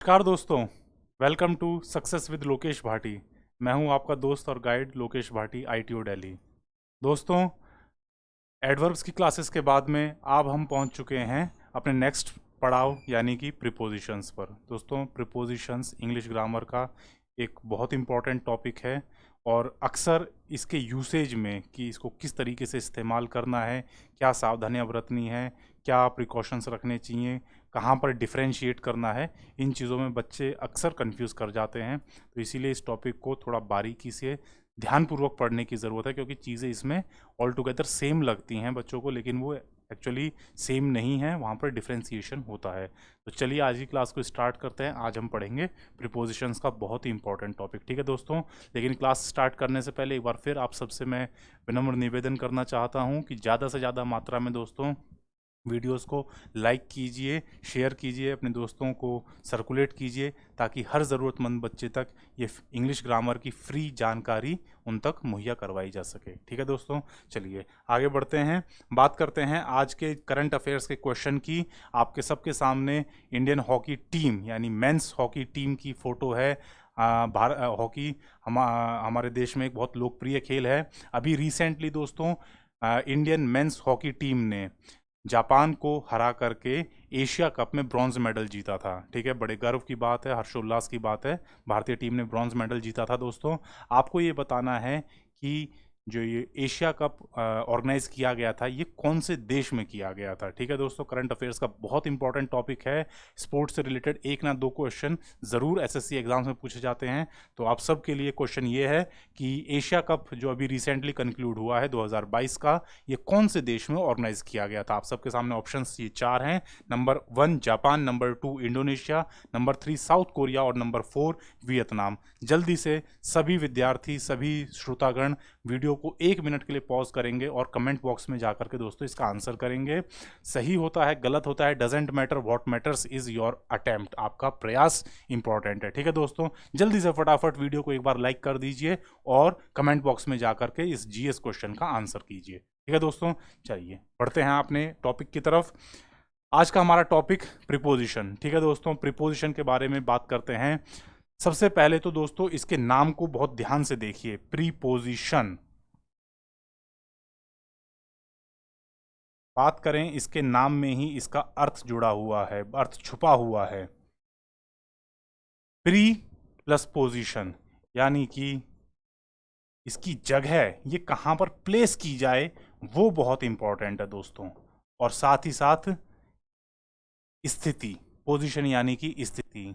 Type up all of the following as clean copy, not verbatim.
नमस्कार दोस्तों, welcome to success with Lokesh Bhati. मैं हूं आपका दोस्त और गाइड लोकेश भाटी, आईटीओ दिल्ली। दोस्तों, एडवर्ब्स की क्लासेस के बाद में अब हम पहुंच चुके हैं अपने नेक्स्ट पड़ाव यानी कि प्रीपोजिशंस पर। दोस्तों, प्रीपोजिशंस इंग्लिश ग्रामर का एक बहुत इम्पॉर्टेंट टॉपिक है और अक्सर इसके यूसेज में कि इसको किस तरीके से इस्तेमाल करना है, क्या सावधानियां बरतनी है, क्या प्रिकॉशंस रखने चाहिए, कहाँ पर डिफरेंशिएट करना है, इन चीज़ों में बच्चे अक्सर कंफ्यूज कर जाते हैं। तो इसीलिए इस टॉपिक को थोड़ा बारीकी से ध्यानपूर्वक पढ़ने की ज़रूरत है, क्योंकि चीज़ें इसमें ऑल टुगेदर सेम लगती हैं बच्चों को, लेकिन वो एक्चुअली सेम नहीं है, वहाँ पर डिफरेंशिएशन होता है। तो चलिए आज की क्लास को स्टार्ट करते हैं। आज हम पढ़ेंगे प्रीपोजिशंस का बहुत ही इंपॉर्टेंट टॉपिक, ठीक है दोस्तों। लेकिन क्लास स्टार्ट करने से पहले एक बार फिर आप सबसे मैं विनम्र निवेदन करना चाहता हूँ कि ज़्यादा से ज़्यादा मात्रा में दोस्तों वीडियोस को लाइक कीजिए, शेयर कीजिए, अपने दोस्तों को सर्कुलेट कीजिए, ताकि हर ज़रूरतमंद बच्चे तक ये इंग्लिश ग्रामर की फ्री जानकारी उन तक मुहैया करवाई जा सके। ठीक है दोस्तों, चलिए आगे बढ़ते हैं, बात करते हैं आज के करंट अफेयर्स के क्वेश्चन की। आपके सबके सामने इंडियन हॉकी टीम यानी मेंस हॉकी टीम की फ़ोटो है। हॉकी हमारे देश में एक बहुत लोकप्रिय खेल है। अभी रिसेंटली दोस्तों इंडियन मेंस हॉकी टीम ने जापान को हरा करके एशिया कप में ब्रॉन्ज मेडल जीता था। ठीक है, बड़े गर्व की बात है, हर्षोल्लास की बात है, भारतीय टीम ने ब्रॉन्ज मेडल जीता था। दोस्तों, आपको ये बताना है कि जो ये एशिया कप ऑर्गेनाइज किया गया था, ये कौन से देश में किया गया था। ठीक है दोस्तों, करंट अफेयर्स का बहुत इंपॉर्टेंट टॉपिक है। स्पोर्ट्स से रिलेटेड एक ना दो क्वेश्चन ज़रूर एसएससी एग्जाम्स में पूछे जाते हैं। तो आप सब के लिए क्वेश्चन ये है कि एशिया कप जो अभी रिसेंटली कंक्लूड हुआ है 2022 का, ये कौन से देश में ऑर्गेनाइज किया गया था। आप सबके सामने ऑप्शंस ये चार हैं। Number 1 Japan, number 2 Indonesia, number 3 south Korea और नंबर 4 वियतनाम। जल्दी से सभी विद्यार्थी, सभी श्रोतागण वीडियो को 1 मिनट के लिए पॉज करेंगे और कमेंट बॉक्स में जाकर के दोस्तों इसका आंसर करेंगे। सही होता है, गलत होता है, doesn't matter, what matters is your attempt. आपका प्रयास इंपॉर्टेंट है। ठीक है दोस्तों, जल्दी से फटाफट वीडियो को एक बार लाइक कर दीजिए और कमेंट बॉक्स में जाकर के इस जीएस क्वेश्चन का आंसर कीजिए। ठीक है दोस्तों, चलिए बढ़ते हैं अपने टॉपिक की तरफ। आज का हमारा टॉपिक प्रीपोजिशन। ठीक है दोस्तों, प्रीपोजिशन के बारे में बात करते हैं। सबसे पहले तो दोस्तों इसके नाम को बहुत ध्यान से देखिए, प्रीपोजिशन। बात करें इसके नाम में ही इसका अर्थ जुड़ा हुआ है, अर्थ छुपा हुआ है। प्री प्लस पोजीशन, यानी कि इसकी जगह ये कहां पर प्लेस की जाए वो बहुत इंपॉर्टेंट है दोस्तों। और साथ ही साथ स्थिति, पोजीशन यानी कि स्थिति,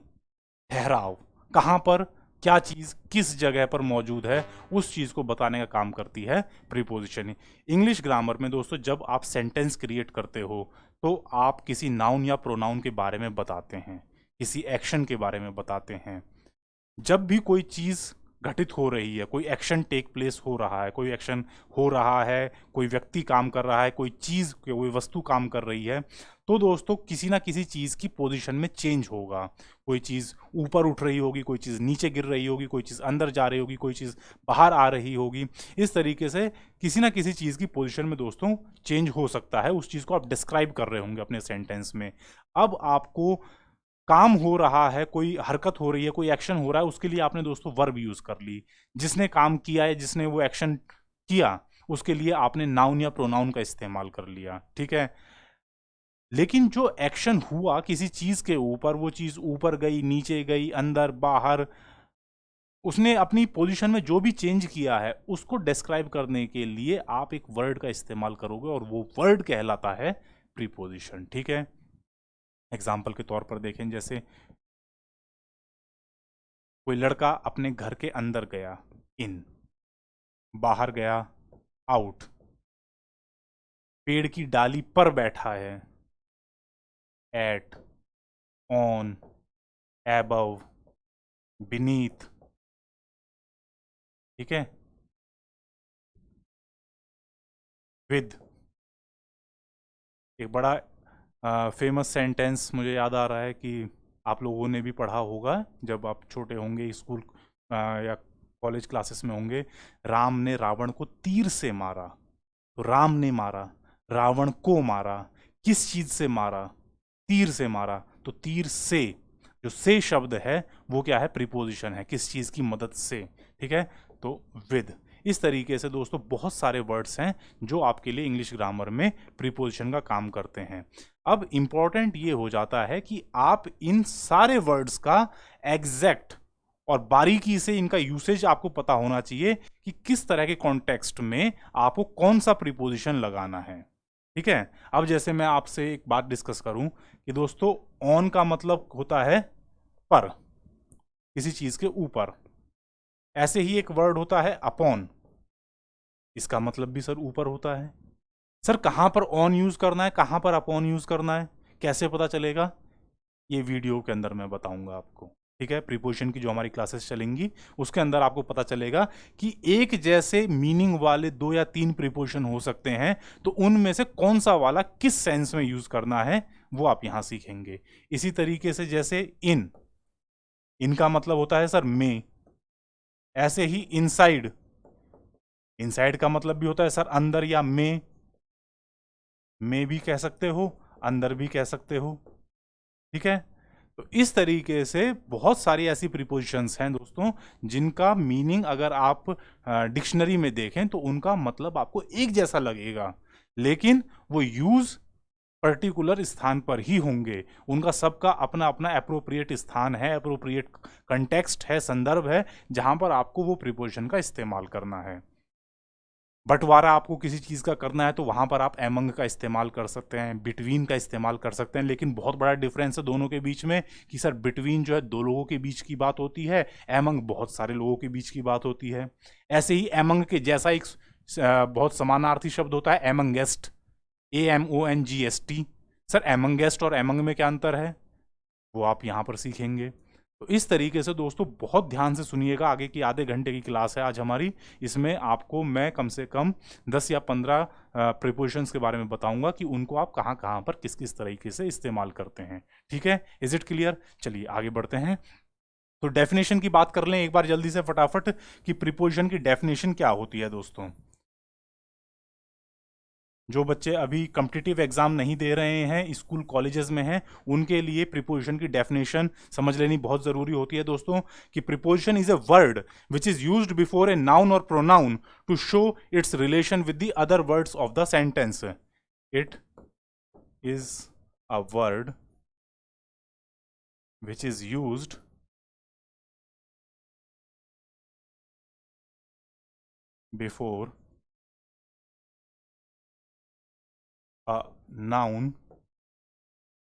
ठहराव, कहां पर क्या चीज किस जगह पर मौजूद है, उस चीज को बताने का काम करती है प्रीपोजिशन। इंग्लिश ग्रामर में दोस्तों जब आप सेंटेंस क्रिएट करते हो तो आप किसी नाउन या प्रोनाउन के बारे में बताते हैं, किसी एक्शन के बारे में बताते हैं। जब भी कोई चीज घटित हो रही है, कोई एक्शन टेक प्लेस हो रहा है, कोई एक्शन हो रहा है, कोई व्यक्ति काम कर रहा है, कोई चीज, कोई वस्तु काम कर रही है, तो दोस्तों किसी ना किसी चीज की पोजीशन में चेंज होगा। कोई चीज ऊपर उठ रही होगी, कोई चीज नीचे गिर रही होगी, कोई चीज अंदर जा रही होगी, कोई चीज बाहर आ रही होगी। इस तरीके से किसी ना किसी चीज की पोजीशन में दोस्तों चेंज हो सकता है। उस चीज को आप डिस्क्राइब कर रहे होंगे अपने सेंटेंस में। अब आपको काम हो रहा है, कोई हरकत हो रही है, कोई एक्शन हो रहा है, उसके लिए आपने दोस्तों वर्ब यूज कर ली। जिसने काम किया है, जिसने वो एक्शन किया, उसके लिए आपने नाउन या प्रोनाउन का इस्तेमाल कर लिया। ठीक है, लेकिन जो एक्शन हुआ किसी चीज के ऊपर, वो चीज ऊपर गई, नीचे गई, अंदर बाहर, उसने अपनी पोजीशन में जो भी चेंज किया है उसको डिस्क्राइब करने के लिए आप एक वर्ड का इस्तेमाल करोगे और वो वर्ड कहलाता है प्रीपोजिशन। ठीक है, एग्जाम्पल के तौर पर देखें, जैसे कोई लड़का अपने घर के अंदर गया, इन, बाहर गया, आउट, पेड़ की डाली पर बैठा है, एट, ऑन, एबव, बीनीथ। ठीक है, विद। एक बड़ा फेमस सेंटेंस मुझे याद आ रहा है कि आप लोगों ने भी पढ़ा होगा जब आप छोटे होंगे, स्कूल या कॉलेज क्लासेस में होंगे। राम ने रावण को तीर से मारा। तो राम ने मारा, रावण को मारा, किस चीज से मारा, तीर से मारा। तो तीर से जो से शब्द है वो क्या है, प्रीपोजिशन है, किस चीज़ की मदद से, ठीक है, तो विद। इस तरीके से दोस्तों बहुत सारे वर्ड्स हैं जो आपके लिए इंग्लिश ग्रामर में प्रीपोजिशन का काम करते हैं। अब इम्पॉर्टेंट ये हो जाता है कि आप इन सारे वर्ड्स का एग्जैक्ट और बारीकी से इनका यूसेज आपको पता होना चाहिए कि किस तरह के कॉन्टेक्स्ट में आपको कौन सा प्रीपोजिशन लगाना है, ठीक है। अब जैसे मैं आपसे एक बात डिस्कस करूं कि दोस्तों ऑन का मतलब होता है पर, किसी चीज के ऊपर। ऐसे ही एक वर्ड होता है अपॉन, इसका मतलब भी सर ऊपर होता है। सर कहां पर ऑन यूज करना है, कहां पर अपॉन यूज करना है, कैसे पता चलेगा, ये वीडियो के अंदर मैं बताऊंगा आपको, ठीक है। प्रीपोजिशन की जो हमारी क्लासेस चलेंगी उसके अंदर आपको पता चलेगा कि एक जैसे मीनिंग वाले 2 या 3 प्रीपोजिशन हो सकते हैं, तो उनमें से कौन सा वाला किस सेंस में यूज करना है वो आप यहां सीखेंगे। इसी तरीके से जैसे इनका मतलब होता है सर में। ऐसे ही इनसाइड, इनसाइड का मतलब भी होता है सर अंदर या में भी कह सकते हो, अंदर भी कह सकते हो, ठीक है। तो इस तरीके से बहुत सारी ऐसी प्रीपोजिशंस हैं दोस्तों जिनका मीनिंग अगर आप डिक्शनरी में देखें तो उनका मतलब आपको एक जैसा लगेगा, लेकिन वो यूज पर्टिकुलर स्थान पर ही होंगे। उनका सबका अपना अपना एप्रोप्रिएट स्थान है, एप्रोप्रिएट कंटेक्स्ट है, संदर्भ है, जहां पर आपको वो प्रीपोजिशन का इस्तेमाल करना है। बंटवारा आपको किसी चीज़ का करना है तो वहां पर आप एमंग का इस्तेमाल कर सकते हैं, बिटवीन का इस्तेमाल कर सकते हैं, लेकिन बहुत बड़ा डिफरेंस है दोनों के बीच में कि सर बिटवीन जो है 2 लोगों के बीच की बात होती है, एमंग बहुत सारे लोगों के बीच की बात होती है। ऐसे ही एमंग के जैसा एक बहुत समानार्थी शब्द होता है एमंगेस्ट, AMONGST। सर एमंगेस्ट और एमंग में क्या अंतर है वो आप यहाँ पर सीखेंगे। तो इस तरीके से दोस्तों बहुत ध्यान से सुनिएगा, आगे की आधे घंटे की क्लास है आज हमारी, इसमें आपको मैं कम से कम 10 या 15 प्रीपोजिशंस के बारे में बताऊंगा कि उनको आप कहाँ कहाँ पर किस किस तरीके से इस्तेमाल करते हैं, ठीक है। Is it clear? चलिए आगे बढ़ते हैं। तो डेफिनेशन की बात कर लें एक बार जल्दी से फटाफट कि प्रीपोजिशन की डेफिनेशन क्या होती है दोस्तों। जो बच्चे अभी कॉम्पिटिटिव एग्जाम नहीं दे रहे हैं, स्कूल कॉलेजेस में हैं, उनके लिए प्रीपोजिशन की डेफिनेशन समझ लेनी बहुत जरूरी होती है दोस्तों। कि preposition is a word which is used before a noun और pronoun to show its relation with the other words of the sentence. It is a word which is used before a noun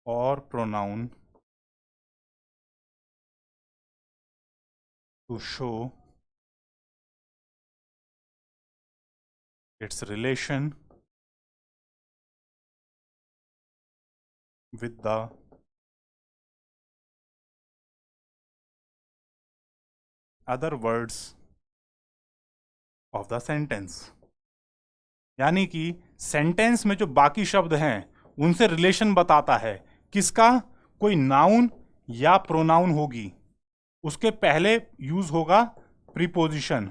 or pronoun to show its relation with the other words of the sentence। यानी कि sentence में जो बाकी शब्द हैं उनसे relation बताता है, किसका, कोई नाउन या प्रोनाउन होगी, उसके पहले यूज होगा प्रीपोजिशन,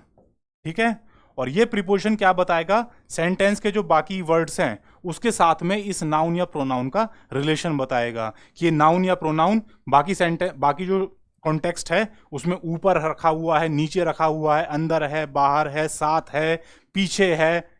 ठीक है। और ये प्रीपोजिशन क्या बताएगा, सेंटेंस के जो बाकी वर्ड्स हैं उसके साथ में इस नाउन या प्रोनाउन का रिलेशन बताएगा कि ये नाउन या प्रोनाउन बाकी जो कॉन्टेक्स्ट है उसमें ऊपर रखा हुआ है, नीचे रखा हुआ है, अंदर है, बाहर है, साथ है, पीछे है,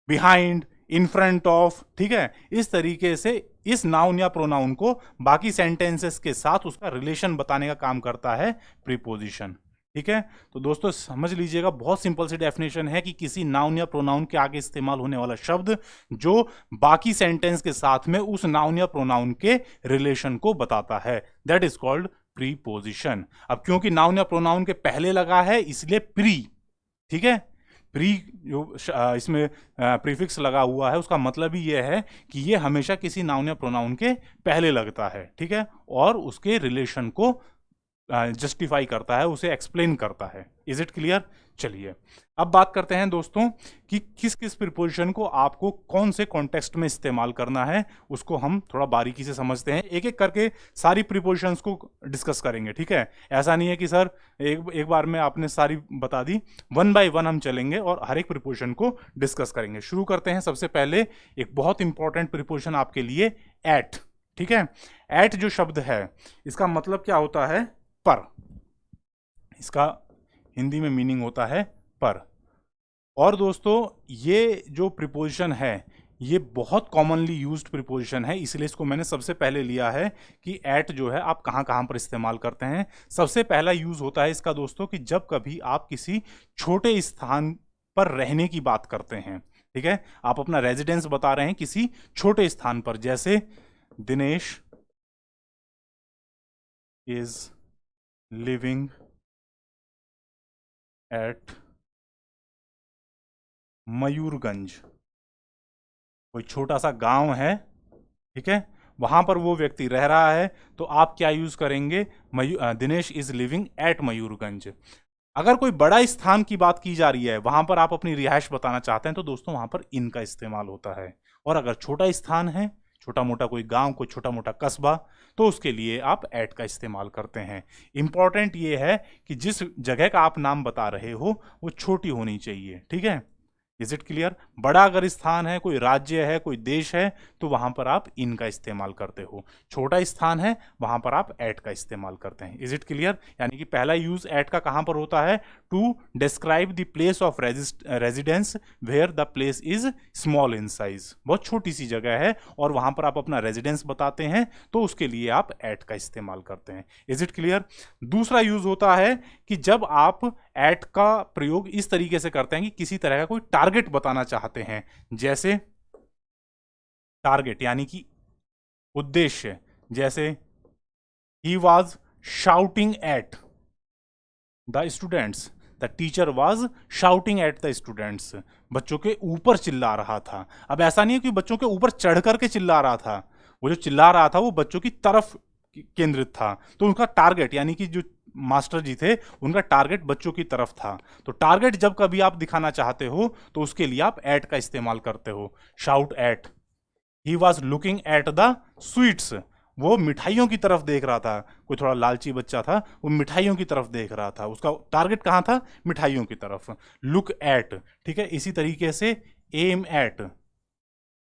बिहाइंड, इन फ्रंट ऑफ, ठीक है। इस तरीके से इस नाउन या प्रोनाउन को बाकी सेंटेंसेस के साथ उसका रिलेशन बताने का काम करता है प्रीपोजिशन, ठीक है। तो दोस्तों समझ लीजिएगा, बहुत सिंपल सी डेफिनेशन है कि किसी नाउन या प्रोनाउन के आगे इस्तेमाल होने वाला शब्द जो बाकी सेंटेंस के साथ में उस नाउन या प्रोनाउन के रिलेशन को बताता है, दैट इज कॉल्ड प्रीपोजिशन। अब क्योंकि नाउन या प्रोनाउन के पहले लगा है इसलिए प्री, ठीक है। प्री जो इसमें प्रीफिक्स लगा हुआ है उसका मतलब ही यह है कि ये हमेशा किसी नाउन या प्रोनाउन के पहले लगता है, ठीक है, और उसके रिलेशन को जस्टिफाई करता है, उसे एक्सप्लेन करता है। Is it clear? चलिए अब बात करते हैं दोस्तों कि किस किस प्रीपोजिशन को आपको कौन से कॉन्टेक्स्ट में इस्तेमाल करना है, उसको हम थोड़ा बारीकी से समझते हैं। एक एक करके सारी प्रीपोजिशंस को डिस्कस करेंगे, ठीक है। ऐसा नहीं है कि सर एक बार में आपने सारी बता दी, 1 बाय 1 हम चलेंगे और हर एक प्रीपोजिशन को डिस्कस करेंगे। शुरू करते हैं सबसे पहले एक बहुत इंपॉर्टेंट प्रीपोजिशन आपके लिए, एट, ठीक है। एट जो शब्द है इसका मतलब क्या होता है? पर। इसका हिंदी में मीनिंग होता है पर। और दोस्तों ये जो प्रीपोजिशन है ये बहुत कॉमनली यूज्ड प्रीपोजिशन है, इसलिए इसको मैंने सबसे पहले लिया है कि एट जो है आप कहाँ कहाँ पर इस्तेमाल करते हैं। सबसे पहला यूज होता है इसका दोस्तों कि जब कभी आप किसी छोटे स्थान पर रहने की बात करते हैं, ठीक है, आप अपना रेजिडेंस बता रहे हैं किसी छोटे स्थान पर, जैसे Dinesh is living at Mayurganj. कोई छोटा सा गांव है, ठीक है, वहां पर वो व्यक्ति रह रहा है, तो आप क्या यूज करेंगे? Dinesh is living at Mayurganj. अगर कोई बड़ा स्थान की बात की जा रही है, वहां पर आप अपनी रिहाइश बताना चाहते हैं, तो दोस्तों वहां पर इन का इस्तेमाल होता है। और अगर छोटा स्थान है, छोटा मोटा कोई गांव, कोई छोटा मोटा कस्बा, तो उसके लिए आप एट का इस्तेमाल करते हैं। इंपॉर्टेंट ये है कि जिस जगह का आप नाम बता रहे हो वो छोटी होनी चाहिए, ठीक है। Is it clear? बड़ा अगर स्थान है, कोई राज्य है, कोई देश है, तो वहां पर आप इन का इस्तेमाल करते हो। छोटा स्थान है, वहां पर आप एट का इस्तेमाल करते हैं। Is it clear? यानी कि पहला यूज एट का कहां पर होता है? To describe the place of residence where the place is small in size. बहुत छोटी सी जगह है और वहां पर आप अपना रेजिडेंस बताते हैं, तो उसके लिए आप एट का इस्तेमाल करते हैं। Is it clear? दूसरा यूज होता है कि जब आप एट का प्रयोग इस तरीके से करते हैं कि किसी तरह का कोई टारगेट बताना चाहते हैं, जैसे टारगेट यानी कि उद्देश्य, जैसे he was shouting at the students, the teacher was shouting at the students. बच्चों के ऊपर चिल्ला रहा था। अब ऐसा नहीं है कि बच्चों के ऊपर चढ़ करके चिल्ला रहा था, वो जो चिल्ला रहा था वो बच्चों की तरफ केंद्रित था, तो उनका टारगेट यानी कि जो मास्टर जी थे उनका टारगेट बच्चों की तरफ था। तो टारगेट जब कभी आप दिखाना चाहते हो तो उसके लिए आप एट का इस्तेमाल करते हो। Shout at, he was looking at the sweets, वो मिठाइयों की तरफ देख रहा था। कोई थोड़ा लालची बच्चा था, वो मिठाइयों की तरफ देख रहा था, उसका टारगेट कहां था? मिठाइयों की तरफ। लुक एट, ठीक है। इसी तरीके से aim at,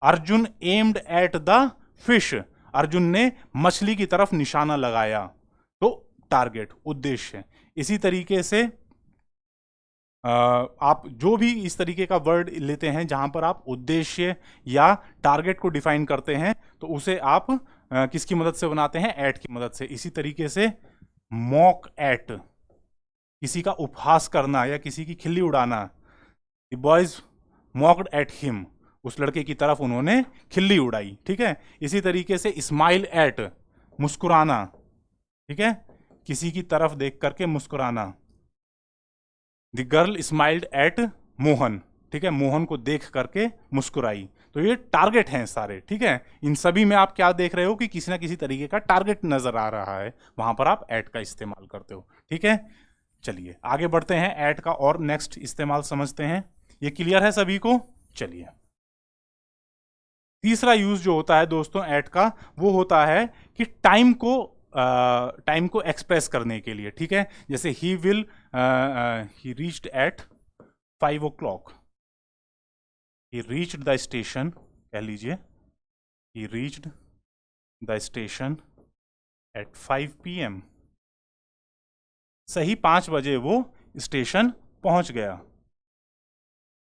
Arjun aimed at the fish, Arjun ने मछली की तरफ निशाना लगाया, तो टारगेट उद्देश्य। इसी तरीके से आप जो भी इस तरीके का वर्ड लेते हैं जहां पर आप उद्देश्य या टारगेट को डिफाइन करते हैं, तो उसे आप किसकी मदद से बनाते हैं? एट की मदद से। इसी तरीके से मॉक एट, किसी का उपहास करना या किसी की खिल्ली उड़ाना। The boys mocked at him, उस लड़के की तरफ उन्होंने खिल्ली उड़ाई, ठीक है। इसी तरीके से स्माइल एट, मुस्कुराना, ठीक है, किसी की तरफ देख करके मुस्कुराना। The girl smiled at Mohan, ठीक है, मोहन को देख करके मुस्कुराई। तो ये टारगेट हैं सारे, ठीक है। इन सभी में आप क्या देख रहे हो कि किसी ना किसी तरीके का टारगेट नजर आ रहा है, वहां पर आप एट का इस्तेमाल करते हो, ठीक है। चलिए आगे बढ़ते हैं, एट का और नेक्स्ट इस्तेमाल समझते हैं। ये क्लियर है सभी को? चलिए तीसरा यूज जो होता है दोस्तों एट का, वो होता है कि टाइम को एक्सप्रेस करने के लिए, ठीक है। जैसे ही reached eight 5 o'clock, he reached the station, कह लीजिए ही reached the station at 5 PM, सही 5 बजे वो स्टेशन पहुंच गया।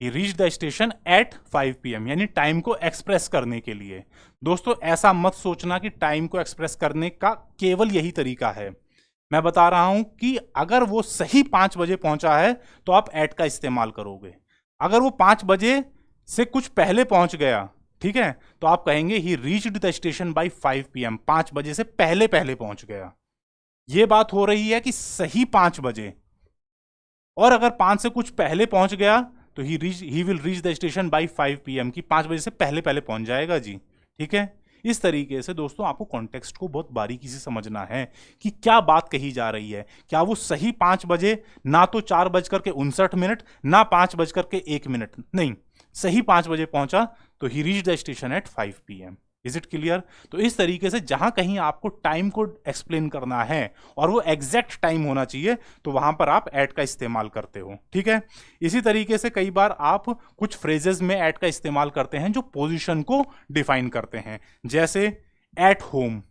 He reached the station at 5 PM, यानी टाइम को एक्सप्रेस करने के लिए। दोस्तों ऐसा मत सोचना कि टाइम को एक्सप्रेस करने का केवल यही तरीका है। मैं बता रहा हूं कि अगर वो सही 5 बजे पहुंचा है तो आप एट का इस्तेमाल करोगे। अगर वो 5 बजे से कुछ पहले पहुंच गया, ठीक है, तो आप कहेंगे he reached the station by 5 PM, 5 बजे से पहले पहले पहुंच गया। ये बात हो रही है कि सही 5 बजे, और अगर 5 से कुछ पहले पहुंच गया तो he will reach the station by 5 PM, की 5 बजे से पहले पहले पहुंच जाएगा जी, ठीक है। इस तरीके से दोस्तों आपको कॉन्टेक्स्ट को बहुत बारीकी से समझना है कि क्या बात कही जा रही है। क्या वो सही 5 बजे, ना तो 4:59, ना 5:01, नहीं, सही 5 बजे पहुंचा, तो he reach the station at 5 PM। Is it clear? तो इस तरीके से जहां कहीं आपको टाइम को एक्सप्लेन करना है और वो एग्जैक्ट टाइम होना चाहिए, तो वहां पर आप एट का इस्तेमाल करते हो, ठीक है। इसी तरीके से कई बार आप कुछ फ्रेजेस में एट का इस्तेमाल करते हैं जो पोजीशन को डिफाइन करते हैं, जैसे एट होम,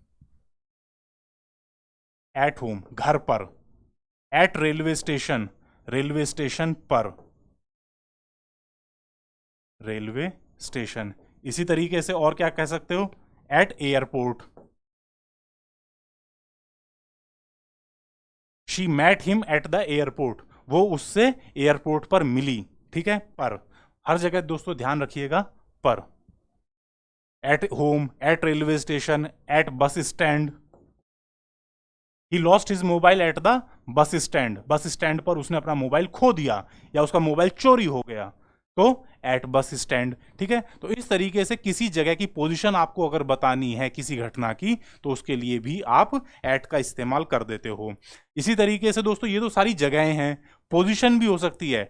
एट होम घर पर, at railway station, railway station पर, रेलवे स्टेशन। इसी तरीके से और क्या कह सकते हो, at airport, she met him at the airport, वो उससे एयरपोर्ट पर मिली, ठीक है, पर। हर जगह दोस्तों ध्यान रखिएगा पर। At home, at railway station, at bus stand. He lost his mobile at the bus stand, bus stand पर उसने अपना मोबाइल खो दिया या उसका मोबाइल चोरी हो गया, तो एट बस स्टैंड, ठीक है। तो इस तरीके से किसी जगह की पोजीशन आपको अगर बतानी है किसी घटना की, तो उसके लिए भी आप एट का इस्तेमाल कर देते हो। इसी तरीके से दोस्तों ये तो सारी जगहें हैं, पोजीशन भी हो सकती है,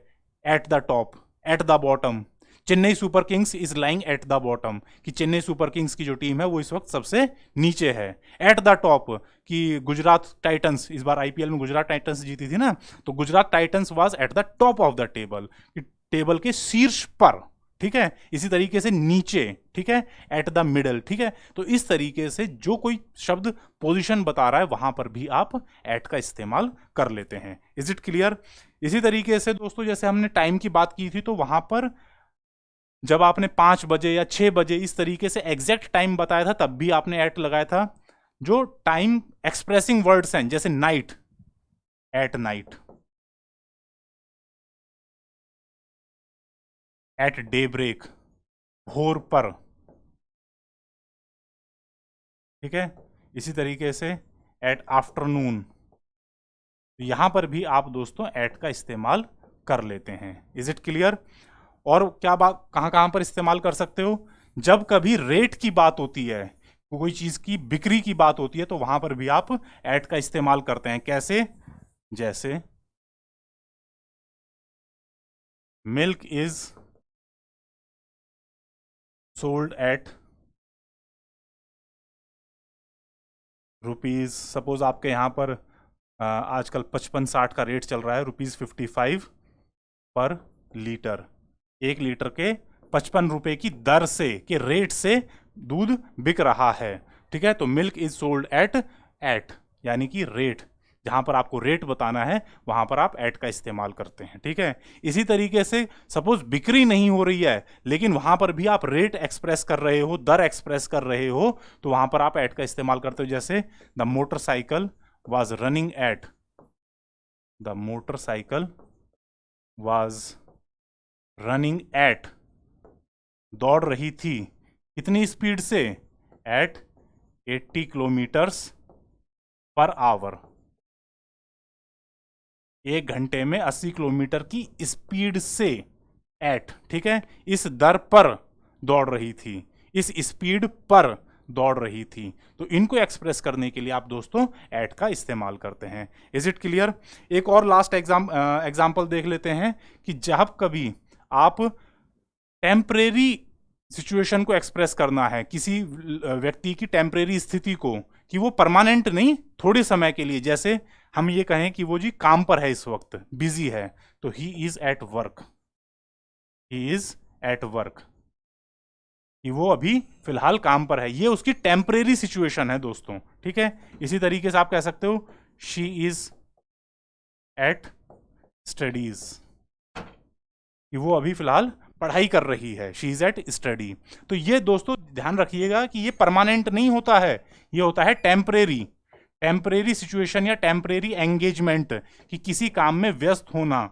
at the top, at the bottom. Chennai super Kings is lying at the bottom, कि चेन्नई सुपर किंग्स की जो टीम है वो इस वक्त सबसे नीचे है। एट द टॉप, कि गुजरात टाइटंस, इस बार आईपीएल में गुजरात टाइटंस जीती थी ना, तो Gujarat Titans was at the top of the table, कि टेबल के शीर्ष पर, ठीक है। इसी तरीके से नीचे, ठीक है, एट द मिडल, ठीक है। तो इस तरीके से जो कोई शब्द पोजीशन बता रहा है वहां पर भी आप एट का इस्तेमाल कर लेते हैं। Is it clear? इसी तरीके से दोस्तों जैसे हमने टाइम की बात की थी, तो वहां पर जब आपने 5 बजे या 6 बजे इस तरीके से एग्जैक्ट टाइम बताया था, तब भी आपने एट लगाया था। जो टाइम एक्सप्रेसिंग वर्ड्स हैं जैसे night, at night, at day break, भोर पर, ठीक है। इसी तरीके से एट आफ्टरनून, यहां पर भी आप दोस्तों एट का इस्तेमाल कर लेते हैं। Is it clear? और क्या बात, कहां कहां पर इस्तेमाल कर सकते हो, जब कभी रेट की बात होती है, कोई चीज की बिक्री की बात होती है, तो वहां पर भी आप एट का इस्तेमाल करते हैं। कैसे? जैसे milk is sold eight rupees, suppose आपके यहां पर आजकल 55-60 का रेट चल रहा है, ₹55 पर लीटर। 1 लीटर के 55 रुपए की दर से, के रेट से दूध बिक रहा है, ठीक है। तो milk is sold at, at यानी कि रेट, जहां पर आपको रेट बताना है वहां पर आप एट का इस्तेमाल करते हैं, ठीक है। इसी तरीके से सपोज बिक्री नहीं हो रही है, लेकिन वहां पर भी आप रेट एक्सप्रेस कर रहे हो, दर एक्सप्रेस कर रहे हो, तो वहां पर आप एट का इस्तेमाल करते हो। जैसे the motorcycle was running at, the motorcycle was running at, दौड़ रही थी कितनी स्पीड से, एट 80 किलोमीटर्स पर आवर, 1 घंटे में 80 किलोमीटर की स्पीड से, एट, ठीक है, इस दर पर दौड़ रही थी, इस स्पीड पर दौड़ रही थी। तो इनको एक्सप्रेस करने के लिए आप दोस्तों एट का इस्तेमाल करते हैं। Is it clear? एक और लास्ट एग्जाम्पल देख लेते हैं कि जब कभी आप टेम्परेरी सिचुएशन को एक्सप्रेस करना है, किसी व्यक्ति की टेम्परेरी स्थिति को, कि वो परमानेंट नहीं, थोड़े समय के लिए, जैसे हम ये कहें कि वो जी काम पर है, इस वक्त बिजी है, तो he is at work, he is at work, कि वो अभी फिलहाल काम पर है, ये उसकी टेम्परेरी सिचुएशन है दोस्तों, ठीक है। इसी तरीके से आप कह सकते हो शी इज एट स्टडीज, कि वो अभी फिलहाल पढ़ाई कर रही है, शी इज एट स्टडी। तो ये दोस्तों ध्यान रखिएगा कि ये परमानेंट नहीं होता है, ये होता है टेम्परेरी, टेम्परेरी सिचुएशन या टेम्परेरी एंगेजमेंट, कि किसी काम में व्यस्त होना,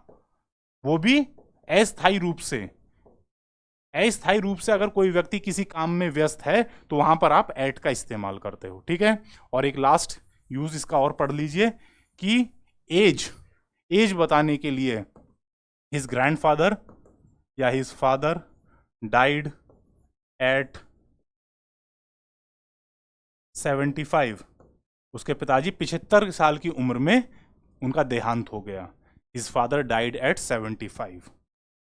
वो भी अस्थायी रूप से। अस्थायी रूप से अगर कोई व्यक्ति किसी काम में व्यस्त है, तो वहां पर आप एट का इस्तेमाल करते हो, ठीक है। और एक लास्ट यूज इसका और पढ़ लीजिए कि एज, एज बताने के लिए हिज ग्रैंडफादर या हिज फादर डाइड एट 75, उसके पिताजी 75 साल की उम्र में उनका देहांत हो गया। His father died eight 75,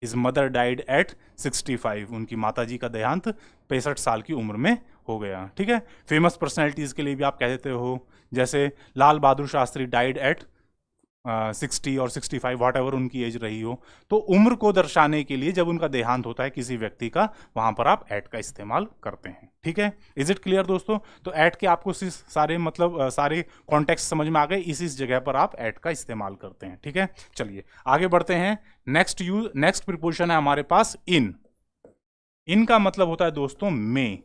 his mother died eight 65, उनकी माताजी का देहांत 65 साल की उम्र में हो गया, ठीक है। फेमस पर्सनैलिटीज के लिए भी आप कह देते हो, जैसे लाल बहादुर शास्त्री डाइड एट 60 और 65, वॉट एवर उनकी एज रही हो। तो उम्र को दर्शाने के लिए जब उनका देहांत होता है किसी व्यक्ति का, वहां पर आप एट का इस्तेमाल करते हैं। ठीक है, इज इट क्लियर दोस्तों? तो एट के आपको सारे मतलब सारे कॉन्टेक्स्ट समझ में आ गए, इस जगह पर आप एट का इस्तेमाल करते हैं। ठीक है, चलिए आगे बढ़ते हैं। नेक्स्ट प्रीपोजिशन है हमारे पास इन। इन का मतलब होता है दोस्तों में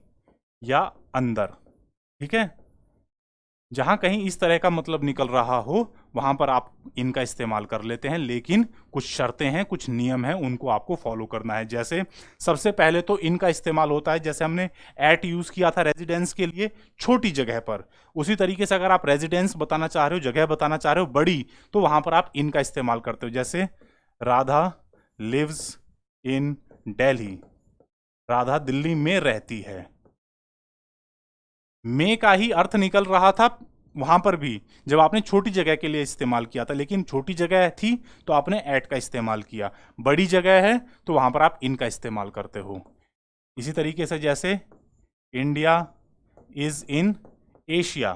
या अंदर। ठीक है, जहां कहीं इस तरह का मतलब निकल रहा हो वहां पर आप इनका इस्तेमाल कर लेते हैं, लेकिन कुछ शर्तें हैं, कुछ नियम हैं, उनको आपको फॉलो करना है। जैसे सबसे पहले तो इनका इस्तेमाल होता है, जैसे हमने एट यूज किया था रेजिडेंस के लिए छोटी जगह पर, उसी तरीके से अगर आप रेजिडेंस बताना चाह रहे हो, जगह बताना चाह रहे हो बड़ी, तो वहां पर आप इनका इस्तेमाल करते हो। जैसे राधा लिव्स इन दिल्ली, राधा दिल्ली में रहती है। में का ही अर्थ निकल रहा था वहां पर भी जब आपने छोटी जगह के लिए इस्तेमाल किया था, लेकिन छोटी जगह थी तो आपने एट का इस्तेमाल किया, बड़ी जगह है तो वहां पर आप इनका इस्तेमाल करते हो। इसी तरीके से जैसे India is in Asia,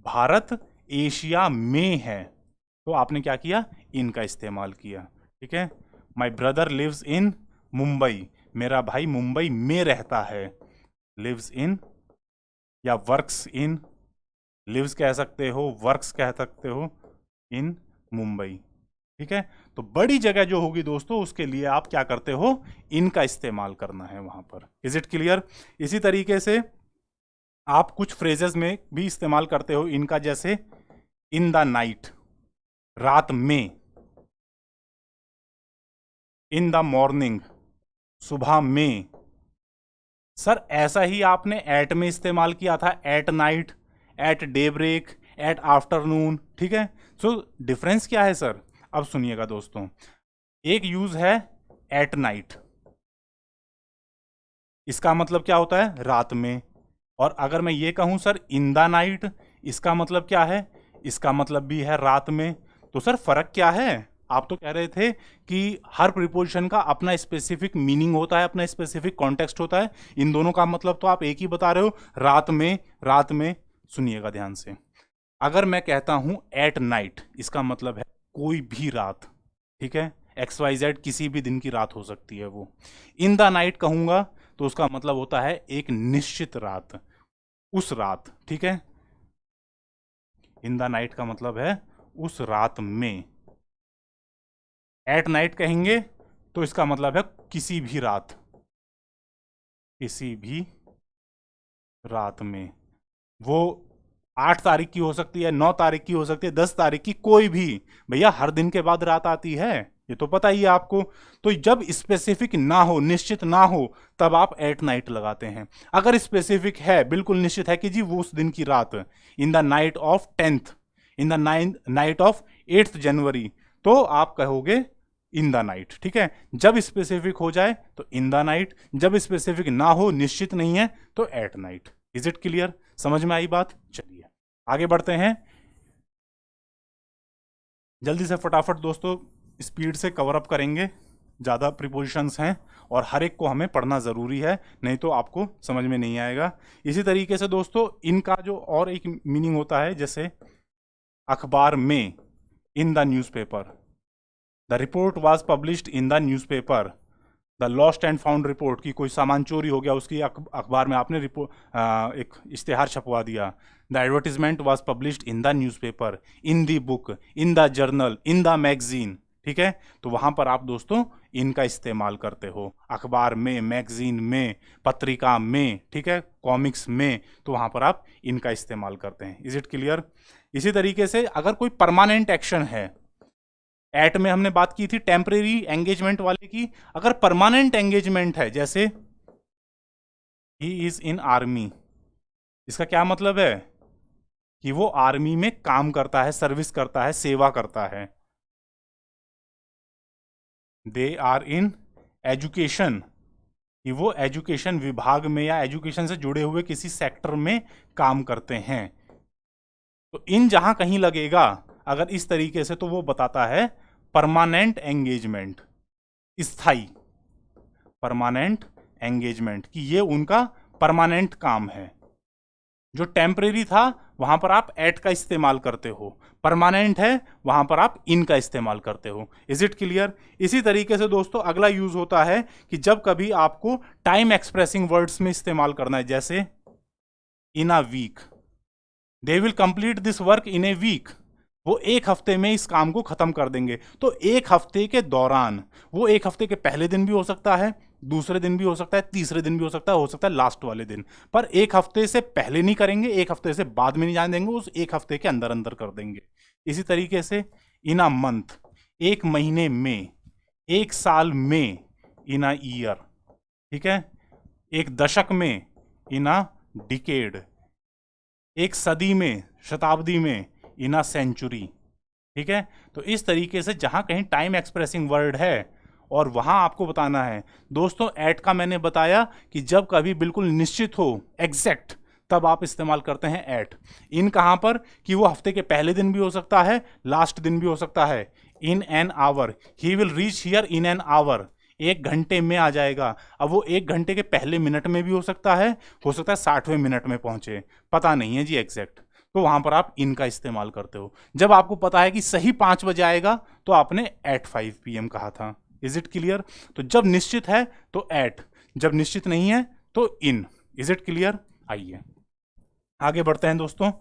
Bharat Asia में है, तो आपने क्या किया, इनका इस्तेमाल किया। ठीक है, my brother lives in Mumbai, मेरा भाई मुंबई में रहता है। लिव्स इन या वर्क्स इन, लिव्स कह सकते हो, वर्क्स कह सकते हो, इन मुंबई। ठीक है, तो बड़ी जगह जो होगी दोस्तों उसके लिए आप क्या करते हो, इनका इस्तेमाल करना है वहां पर। Is it clear? इसी तरीके से आप कुछ फ्रेजेस में भी इस्तेमाल करते हो इनका, जैसे इन द नाइट, रात में, इन द मॉर्निंग, सुबह में। सर ऐसा ही आपने एट में इस्तेमाल किया था, at night, at day break, at afternoon. ठीक है, सो डिफरेंस क्या है सर? अब सुनिएगा दोस्तों, एक यूज है एट नाइट, इसका मतलब क्या होता है, रात में। और अगर मैं ये कहूं सर इन द नाइट, इसका मतलब क्या है, इसका मतलब भी है रात में। तो सर फर्क क्या है? आप तो कह रहे थे कि हर प्रीपोजिशन का अपना स्पेसिफिक मीनिंग होता है, अपना स्पेसिफिक कॉन्टेक्स्ट होता है। इन दोनों का मतलब तो आप एक ही बता रहे हो, रात में। रात में सुनिएगा ध्यान से, अगर मैं कहता हूं एट नाइट, इसका मतलब है कोई भी रात। ठीक है, XYZ किसी भी दिन की रात हो सकती है वो। इन द नाइट कहूंगा तो उसका मतलब होता है एक निश्चित रात, उस रात। ठीक है, इन द नाइट का मतलब है उस रात में। एट नाइट कहेंगे तो इसका मतलब है किसी भी रात, किसी भी रात में। वो 8 तारीख की हो सकती है, 9 तारीख की हो सकती है, 10 तारीख की, कोई भी। भैया हर दिन के बाद रात आती है, ये तो पता ही है आपको। तो जब स्पेसिफिक ना हो, निश्चित ना हो, तब आप एट नाइट लगाते हैं। अगर स्पेसिफिक है, बिल्कुल निश्चित है कि जी वो उस दिन की रात, in the night of 10th, in the night of 8th जनवरी, तो आप कहोगे इन द नाइट। ठीक है, जब स्पेसिफिक हो जाए तो इन द नाइट, जब स्पेसिफिक ना हो, निश्चित नहीं है, तो at night. Is it clear? समझ में आई बात? चलिए आगे बढ़ते हैं, जल्दी से फटाफट दोस्तों, स्पीड से कवर अप करेंगे, ज़्यादा प्रीपोजिशंस हैं और हर एक को हमें पढ़ना ज़रूरी है, नहीं तो आपको समझ में नहीं आएगा। इसी तरीके से दोस्तों इनका जो और एक मीनिंग होता है, जैसे अखबार में, in the newspaper, the report was published in the newspaper, the lost and found report, की कोई सामान चोरी हो गया, उसकी अखबार में आपने एक इश्तेहार छपवा दिया। The advertisement was published in the newspaper, in the book, in the journal, in the magazine. ठीक है, तो वहां पर आप दोस्तों इनका इस्तेमाल करते हो, अखबार में, मैगजीन में, पत्रिका में। ठीक है, कॉमिक्स में, तो वहां पर आप इनका इस्तेमाल करते हैं। Is it clear? इसी तरीके से अगर कोई परमानेंट एक्शन है, एट में हमने बात की थी टेम्परेरी एंगेजमेंट वाले की, अगर परमानेंट एंगेजमेंट है, जैसे ही इज इन आर्मी, इसका क्या मतलब है कि वो आर्मी में काम करता है, सर्विस करता है, सेवा करता है। दे आर इन एजुकेशन, कि वो एजुकेशन विभाग में या एजुकेशन से जुड़े हुए किसी सेक्टर में काम करते हैं। तो इन जहां कहीं लगेगा अगर इस तरीके से, तो वो बताता है परमानेंट एंगेजमेंट, स्थाई परमानेंट एंगेजमेंट, कि ये उनका परमानेंट काम है। जो टेम्परेरी था वहां पर आप एट का इस्तेमाल करते हो, परमानेंट है वहां पर आप इन का इस्तेमाल करते हो। Is it clear? इसी तरीके से दोस्तों अगला यूज होता है कि जब कभी आपको टाइम एक्सप्रेसिंग वर्ड्स में इस्तेमाल करना है, जैसे in a week. They will complete this work in a week. वो एक हफ्ते में इस काम को खत्म कर देंगे। तो एक हफ्ते के दौरान, वो एक हफ्ते के पहले दिन भी हो सकता है, दूसरे दिन भी हो सकता है, तीसरे दिन भी हो सकता है लास्ट वाले दिन, पर एक हफ्ते से पहले नहीं करेंगे, एक हफ्ते से बाद में नहीं जाने देंगे, उस एक हफ्ते के अंदर अंदर कर देंगे। इसी तरीके से इन अ मंथ, एक महीने में, एक साल में, इन अ ईयर, ठीक है, एक दशक में, इन अ डिकेड, एक सदी में, शताब्दी में, इन अ सेंचुरी। ठीक है, तो इस तरीके से जहां कहीं टाइम एक्सप्रेसिंग वर्ड है और वहां आपको बताना है दोस्तों। एट का मैंने बताया कि जब कभी बिल्कुल निश्चित हो, एग्जैक्ट, तब आप इस्तेमाल करते हैं एट। इन कहां पर, कि वो हफ्ते के पहले दिन भी हो सकता है, लास्ट दिन भी हो सकता है। In an hour, he will reach here in an hour, एक घंटे में आ जाएगा। अब वो एक घंटे के पहले मिनट में भी हो सकता है 60वें मिनट में पहुंचे, पता नहीं है जी एग्जैक्ट, तो वहां पर आप इन का इस्तेमाल करते हो। जब आपको पता है कि सही 5 बजे आएगा तो आपने एट 5 PM कहा था। Is it clear? तो जब निश्चित है तो एट, जब निश्चित नहीं है तो इन। Is it clear? आइए आगे बढ़ते हैं दोस्तों।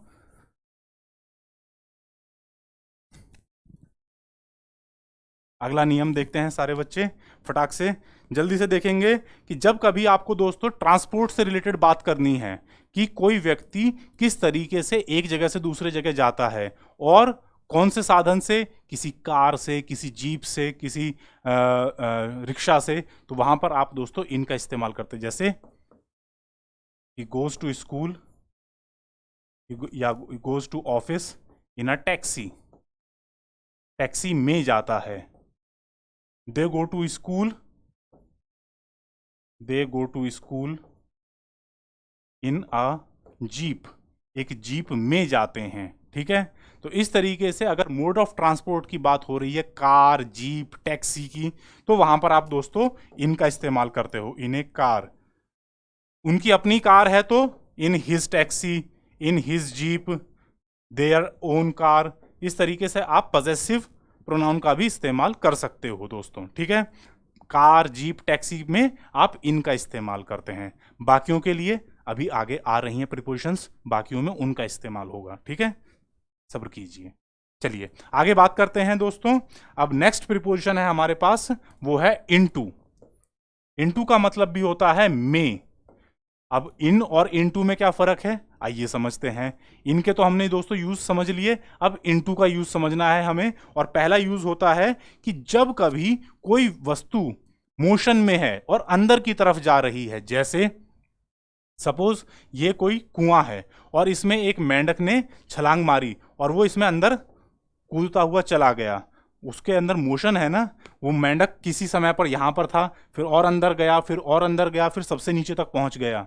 अगला नियम देखते हैं सारे बच्चे फटाक से, जल्दी से देखेंगे कि जब कभी आपको दोस्तों ट्रांसपोर्ट से रिलेटेड बात करनी है कि कोई व्यक्ति किस तरीके से एक जगह से दूसरे जगह जाता है और कौन से साधन से, किसी कार से, किसी जीप से, किसी रिक्शा से, तो वहां पर आप दोस्तों इनका इस्तेमाल करते हैं। जैसे ही गोज टू स्कूल या goes to office in a taxi, taxi में जाता है। They go to school, they go to school in a jeep, एक जीप में जाते हैं। ठीक है, तो इस तरीके से अगर मोड ऑफ ट्रांसपोर्ट की बात हो रही है, कार, जीप, टैक्सी की, तो वहां पर आप दोस्तों इनका इस्तेमाल करते हो। इन ए कार, उनकी अपनी कार है तो in his taxi, in his jeep, their own car. इस तरीके से आप पजेसिव प्रोनाउन का भी इस्तेमाल कर सकते हो दोस्तों। ठीक है, कार, जीप, टैक्सी में आप इनका इस्तेमाल करते हैं। बाकियों के लिए अभी आगे आ रही हैं प्रीपोजिशंस, बाकियों में उनका इस्तेमाल होगा। ठीक है, सब्र कीजिए। चलिए आगे बात करते हैं दोस्तों। अब नेक्स्ट प्रीपोजिशन है हमारे पास, वो है इनटू। इनटू का मतलब भी होता है में। अब इन और इनटू में क्या फर्क है, आइए समझते हैं। इनके तो हमने दोस्तों यूज समझ लिए, अब इनटू का यूज समझना है हमें। और पहला यूज होता है कि जब कभी कोई वस्तु मोशन में है और अंदर की तरफ जा रही है, जैसे सपोज ये कोई कुआं है और इसमें एक मेंढक ने छलांग मारी और वो इसमें अंदर कूदता हुआ चला गया, उसके अंदर मोशन है ना। वो मेंढक किसी समय पर यहां पर था, फिर और अंदर गया, फिर और अंदर गया, फिर सबसे नीचे तक पहुंच गया।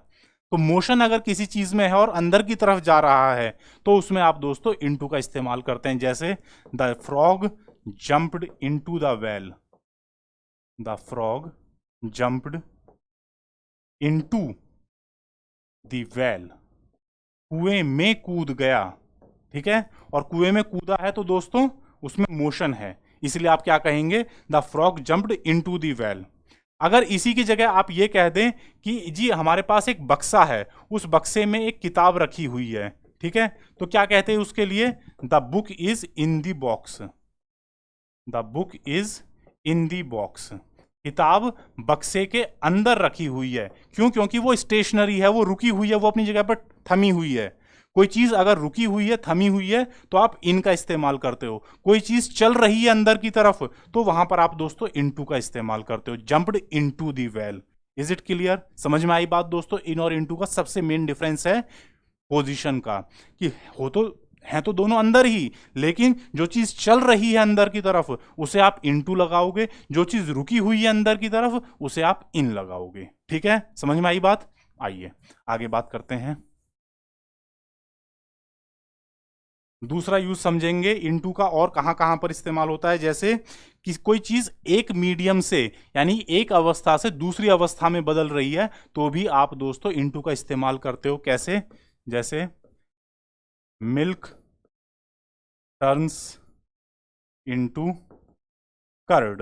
तो मोशन अगर किसी चीज में है और अंदर की तरफ जा रहा है तो उसमें आप दोस्तों इनटू का इस्तेमाल करते हैं। जैसे the frog jumped into the well, the frog jumped into the well, कुएं में कूद गया। ठीक है, और कुएं में कूदा है तो दोस्तों उसमें मोशन है, इसलिए आप क्या कहेंगे, the frog jumped into the well. अगर इसी की जगह आप ये कह दें कि जी हमारे पास एक बक्सा है, उस बक्से में एक किताब रखी हुई है, ठीक है, तो क्या कहते हैं उसके लिए, the book is in the box, the book is in the box. किताब बक्से के अंदर रखी हुई है। क्यों? क्योंकि वो स्टेशनरी है, वो रुकी हुई है, वो अपनी जगह पर थमी हुई है। कोई चीज अगर रुकी हुई है, थमी हुई है, तो आप इनका इस्तेमाल करते हो। कोई चीज चल रही है अंदर की तरफ, तो वहां पर आप दोस्तों इनटू का इस्तेमाल करते हो। Jumped into the well. Is it clear? समझ में आई बात दोस्तों? इन और इनटू का सबसे मेन डिफरेंस है पोजीशन का, कि हो तो हैं तो दोनों अंदर ही, लेकिन जो चीज चल रही है अंदर की तरफ उसे आप इनटू लगाओगे, जो चीज रुकी हुई है अंदर की तरफ उसे आप इन लगाओगे। ठीक है, समझ में आई बात? आइए आगे बात करते हैं। दूसरा यूज समझेंगे इनटू का और कहां कहां पर इस्तेमाल होता है। जैसे कि कोई चीज एक मीडियम से, यानी एक अवस्था से दूसरी अवस्था में बदल रही है, तो भी आप दोस्तों इनटू का इस्तेमाल करते हो। कैसे? जैसे मिल्क टर्न्स इनटू कर्ड,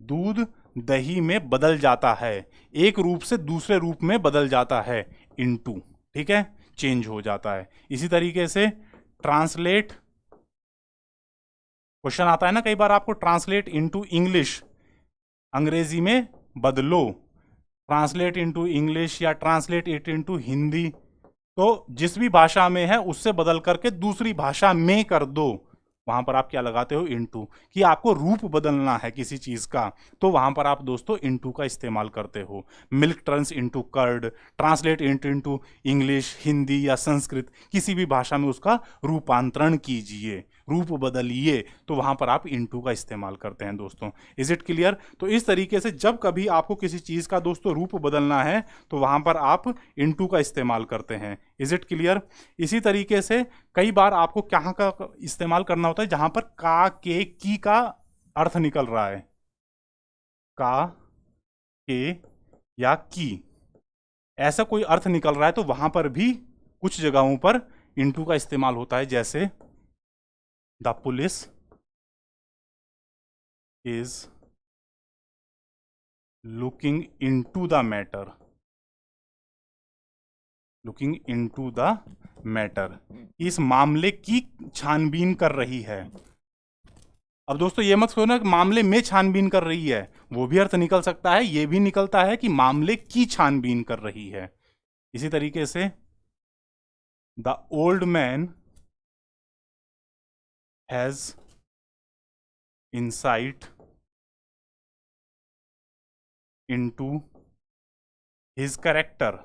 दूध दही में बदल जाता है, एक रूप से दूसरे रूप में बदल जाता है, इनटू। ठीक है, चेंज हो जाता है। इसी तरीके से ट्रांसलेट, क्वेश्चन आता है ना कई बार आपको, ट्रांसलेट इनटू इंग्लिश, अंग्रेजी में बदलो, ट्रांसलेट इनटू इंग्लिश या ट्रांसलेट इट इनटू हिंदी, तो जिस भी भाषा में है उससे बदल करके दूसरी भाषा में कर दो। वहां पर आप क्या लगाते हो, इनटू, कि आपको रूप बदलना है किसी चीज का, तो वहां पर आप दोस्तों इनटू का इस्तेमाल करते हो। Milk turns into curd, translate into English, Hindi या संस्कृत, किसी भी भाषा में उसका रूपांतरण कीजिए, रूप बदलिए, तो वहां पर आप इनटू का इस्तेमाल करते हैं दोस्तों। Is it clear? तो इस तरीके से जब कभी आपको किसी चीज का दोस्तों रूप बदलना है तो वहां पर आप इनटू का इस्तेमाल करते हैं। Is it clear? इसी तरीके से कई बार आपको कहाँ का इस्तेमाल करना होता है, जहां पर का, के, की का अर्थ निकल रहा है, का, के या की, ऐसा कोई अर्थ निकल रहा है, तो वहां पर भी कुछ जगहों पर इनटू का इस्तेमाल होता है। जैसे the police is looking into the matter, looking into the matter, इस मामले की छानबीन कर रही है। अब दोस्तों ये मत सोचना कि मामले में छानबीन कर रही है, वो भी अर्थ निकल सकता है, ये भी निकलता है कि मामले की छानबीन कर रही है। इसी तरीके से the old man has insight into his character,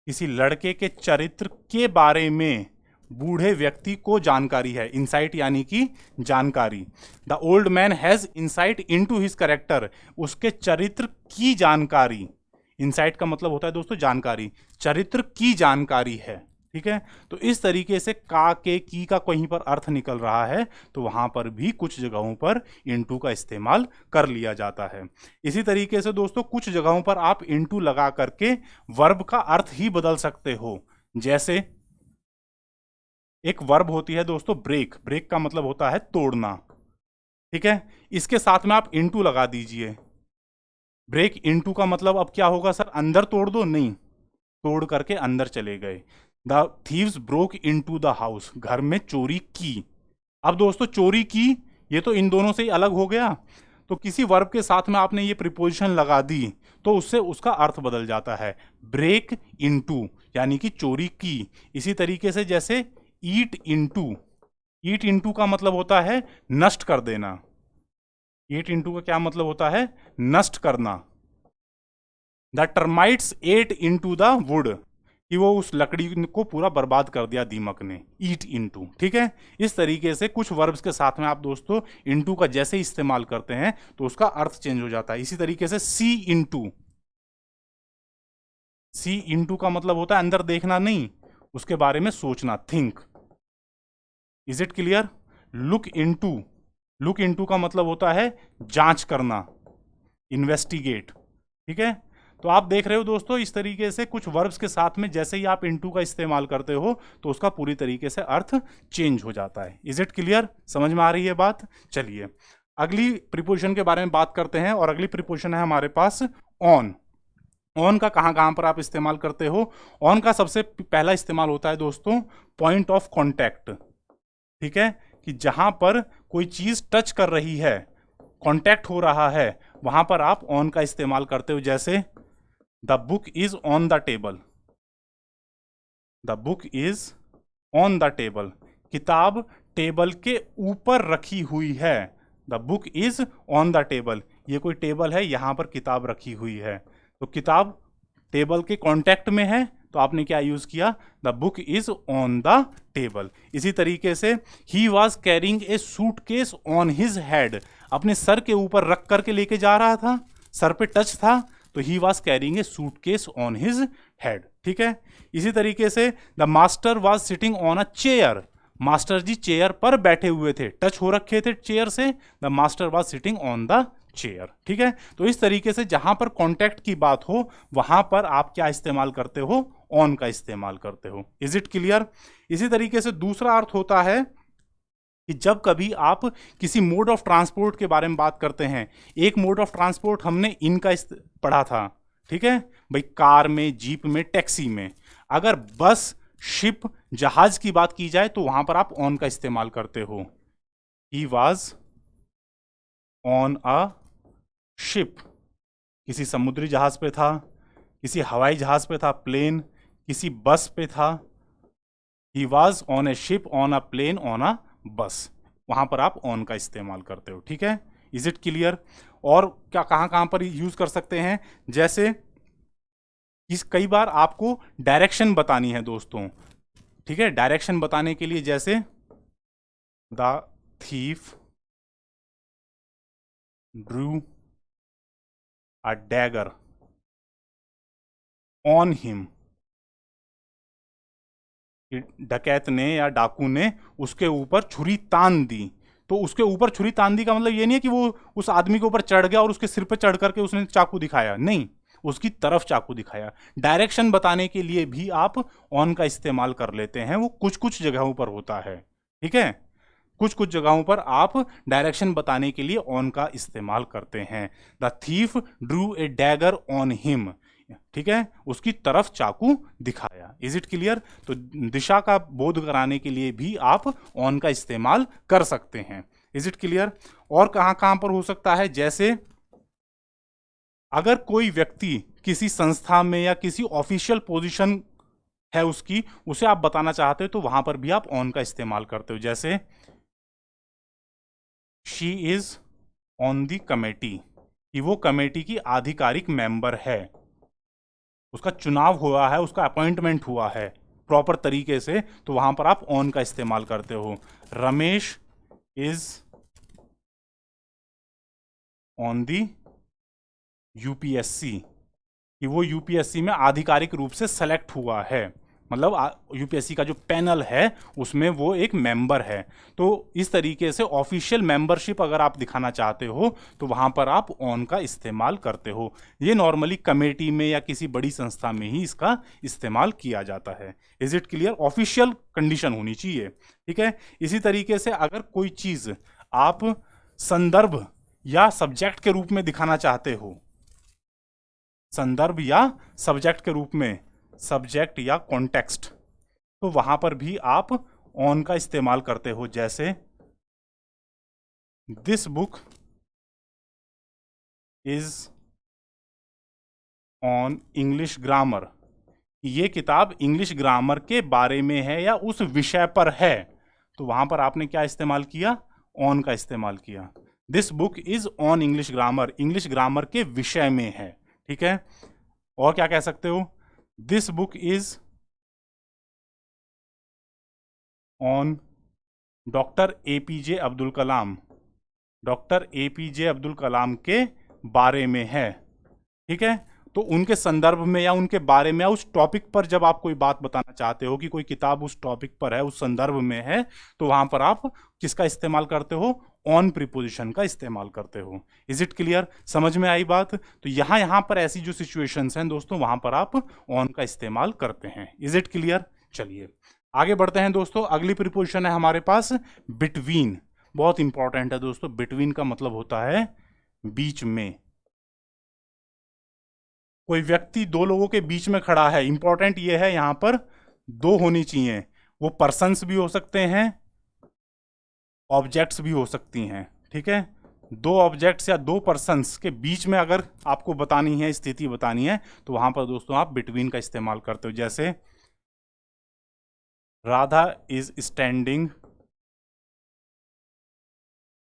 किसी लड़के के चरित्र के बारे में बूढ़े व्यक्ति को जानकारी है। इंसाइट यानी कि जानकारी। The old man has insight into his character, उसके चरित्र की जानकारी। इंसाइट का मतलब होता है दोस्तों जानकारी, चरित्र की जानकारी है। ठीक है, तो इस तरीके से का, के, की का कहीं पर अर्थ निकल रहा है तो वहां पर भी कुछ जगहों पर इनटू का इस्तेमाल कर लिया जाता है। इसी तरीके से दोस्तों कुछ जगहों पर आप इनटू लगा करके वर्ब का अर्थ ही बदल सकते हो। जैसे एक वर्ब होती है दोस्तों ब्रेक, ब्रेक का मतलब होता है तोड़ना। ठीक है, इसके साथ में आप इनटू लगा दीजिए। ब्रेक इनटू का मतलब अब क्या होगा सर, अंदर तोड़ दो? नहीं, तोड़ करके अंदर चले गए। The thieves broke into the house, घर में चोरी की। अब दोस्तों चोरी की, ये तो इन दोनों से ही अलग हो गया, तो किसी वर्ब के साथ में आपने ये प्रीपोजिशन लगा दी तो उससे उसका अर्थ बदल जाता है। ब्रेक इनटू यानी कि चोरी की। इसी तरीके से जैसे ईट इनटू, ईट इनटू का मतलब होता है नष्ट कर देना। ईट इनटू का क्या मतलब होता है, नष्ट करना। The termites ate into the wood, कि वो उस लकड़ी को पूरा बर्बाद कर दिया दीमक ने। ईट इनटू। ठीक है, इस तरीके से कुछ वर्ब्स के साथ में आप दोस्तों इनटू का जैसे इस्तेमाल करते हैं तो उसका अर्थ चेंज हो जाता है। इसी तरीके से सी इनटू, सी इनटू का मतलब होता है अंदर देखना नहीं, उसके बारे में सोचना, think. Is it clear? Look into, look into का मतलब होता है जांच करना, इन्वेस्टिगेट। ठीक है, तो आप देख रहे हो दोस्तों इस तरीके से कुछ वर्ब्स के साथ में जैसे ही आप इनटू का इस्तेमाल करते हो तो उसका पूरी तरीके से अर्थ चेंज हो जाता है। Is it clear? समझ में आ रही है बात? चलिए अगली प्रीपोजिशन के बारे में बात करते हैं, और अगली प्रीपोजिशन है हमारे पास ऑन। ऑन का कहां कहां पर आप इस्तेमाल करते हो? ऑन का सबसे पहला इस्तेमाल होता है दोस्तों पॉइंट ऑफ कॉन्टैक्ट। ठीक है, कि जहां पर कोई चीज टच कर रही है, कॉन्टैक्ट हो रहा है, वहां पर आप ऑन का इस्तेमाल करते हो। जैसे the book is on the table, the book is on the table, किताब टेबल के ऊपर रखी हुई है। The book is on the table, ये कोई टेबल है, यहां पर किताब रखी हुई है, तो किताब टेबल के कांटेक्ट में है, तो आपने क्या यूज किया, the book is on the table. इसी तरीके से ही was carrying a suitcase on his head, अपने सर के ऊपर रख करके लेके जा रहा था, सर पे टच था, तो he was carrying a suitcase on his head. ठीक है, इसी तरीके से the master was sitting on a chair, master ji chair पर बैठे हुए थे, टच हो रखे थे चेयर से, the master was sitting on the chair. ठीक है, तो इस तरीके से जहां पर कॉन्टैक्ट की बात हो वहां पर आप क्या इस्तेमाल करते हो, ऑन का इस्तेमाल करते हो। Is it clear? इसी तरीके से दूसरा अर्थ होता है कि जब कभी आप किसी मोड ऑफ ट्रांसपोर्ट के बारे में बात करते हैं, एक मोड ऑफ ट्रांसपोर्ट हमने इनका पढ़ा था। ठीक है भाई, कार में, जीप में, टैक्सी में, अगर बस शिप, जहाज की बात की जाए तो वहां पर आप ऑन का इस्तेमाल करते हो। ही वॉज ऑन अ शिप, किसी समुद्री जहाज पे था, किसी हवाई जहाज पे था, प्लेन, किसी बस पे था। He was on a ship, on a plane, on a bus, वहां पर आप ऑन का इस्तेमाल करते हो। ठीक है, इज इट क्लियर? और क्या कहां कहां पर यूज कर सकते हैं? जैसे इस कई बार आपको डायरेक्शन बतानी है दोस्तों। ठीक है, डायरेक्शन बताने के लिए जैसे the thief drew a dagger on him, डकैत ने या डाकू ने उसके ऊपर छुरी तान दी। तो उसके ऊपर छुरी तान दी का मतलब ये नहीं है कि वो उस आदमी के ऊपर चढ़ गया और उसके सिर पे चढ़ करके उसने चाकू दिखाया, नहीं, उसकी तरफ चाकू दिखाया। डायरेक्शन बताने के लिए भी आप ऑन का इस्तेमाल कर लेते हैं, वो कुछ कुछ जगहों पर होता है। ठीक है, कुछ कुछ जगहों पर आप डायरेक्शन बताने के लिए ऑन का इस्तेमाल करते हैं। The thief Drew A dagger on him, ठीक है, उसकी तरफ चाकू दिखाया। Is it clear? तो दिशा का बोध कराने के लिए भी आप ऑन का इस्तेमाल कर सकते हैं। Is it clear? और कहां कहां पर हो सकता है? जैसे अगर कोई व्यक्ति किसी संस्था में या किसी ऑफिशियल पोजीशन है उसकी, उसे आप बताना चाहते हो तो वहां पर भी आप ऑन का इस्तेमाल करते हो। जैसे she is on the committee, कि वो कमेटी की आधिकारिक मेंबर है, उसका चुनाव हुआ है, उसका अपॉइंटमेंट हुआ है प्रॉपर तरीके से, तो वहां पर आप ऑन का इस्तेमाल करते हो। Ramesh is on the UPSC, कि वो यूपीएससी में आधिकारिक रूप से सेलेक्ट हुआ है, मतलब यूपीएससी का जो पैनल है उसमें वो एक मेंबर है। तो इस तरीके से ऑफिशियल मेंबरशिप अगर आप दिखाना चाहते हो तो वहां पर आप ऑन का इस्तेमाल करते हो। ये नॉर्मली कमेटी में या किसी बड़ी संस्था में ही इसका इस्तेमाल किया जाता है। Is it clear? Official condition होनी चाहिए। ठीक है, इसी तरीके से अगर कोई चीज आप संदर्भ या सब्जेक्ट के रूप में दिखाना चाहते हो, संदर्भ या सब्जेक्ट के रूप में, सब्जेक्ट या कॉन्टेक्स्ट, तो वहां पर भी आप ऑन का इस्तेमाल करते हो। जैसे this book is on English grammar, ये किताब इंग्लिश ग्रामर के बारे में है या उस विषय पर है, तो वहां पर आपने क्या इस्तेमाल किया? ऑन का इस्तेमाल किया। This book is on English grammar, English grammar के विषय में है। ठीक है, और क्या कह सकते हो? This book is on doctor APJ Abdul Kalam, doctor APJ Abdul Kalam के बारे में है। ठीक है, तो उनके संदर्भ में या उनके बारे में या उस टॉपिक पर जब आप कोई बात बताना चाहते हो कि कोई किताब उस टॉपिक पर है, उस संदर्भ में है, तो वहां पर आप किसका इस्तेमाल करते हो? ऑन प्रीपोजिशन का इस्तेमाल करते हो। Is it clear? समझ में आई बात? तो यहां पर ऐसी जो सिचुएशंस हैं दोस्तों, वहां पर आप ऑन का इस्तेमाल करते हैं। Is it clear? चलिए आगे बढ़ते हैं दोस्तों। अगली प्रीपोजिशन है हमारे पास बिटवीन। बहुत इंपॉर्टेंट है दोस्तों। बिटवीन का मतलब होता है बीच में। कोई व्यक्ति दो लोगों के बीच में खड़ा है, इंपॉर्टेंट ये है यहां पर दो होनी चाहिए। वो पर्सन्स भी हो सकते हैं, ऑब्जेक्ट्स भी हो सकती हैं। ठीक है, दो ऑब्जेक्ट्स या दो पर्सन्स के बीच में अगर आपको बतानी है, स्थिति बतानी है, तो वहां पर दोस्तों आप बिटवीन का इस्तेमाल करते हो। जैसे राधा इज स्टैंडिंग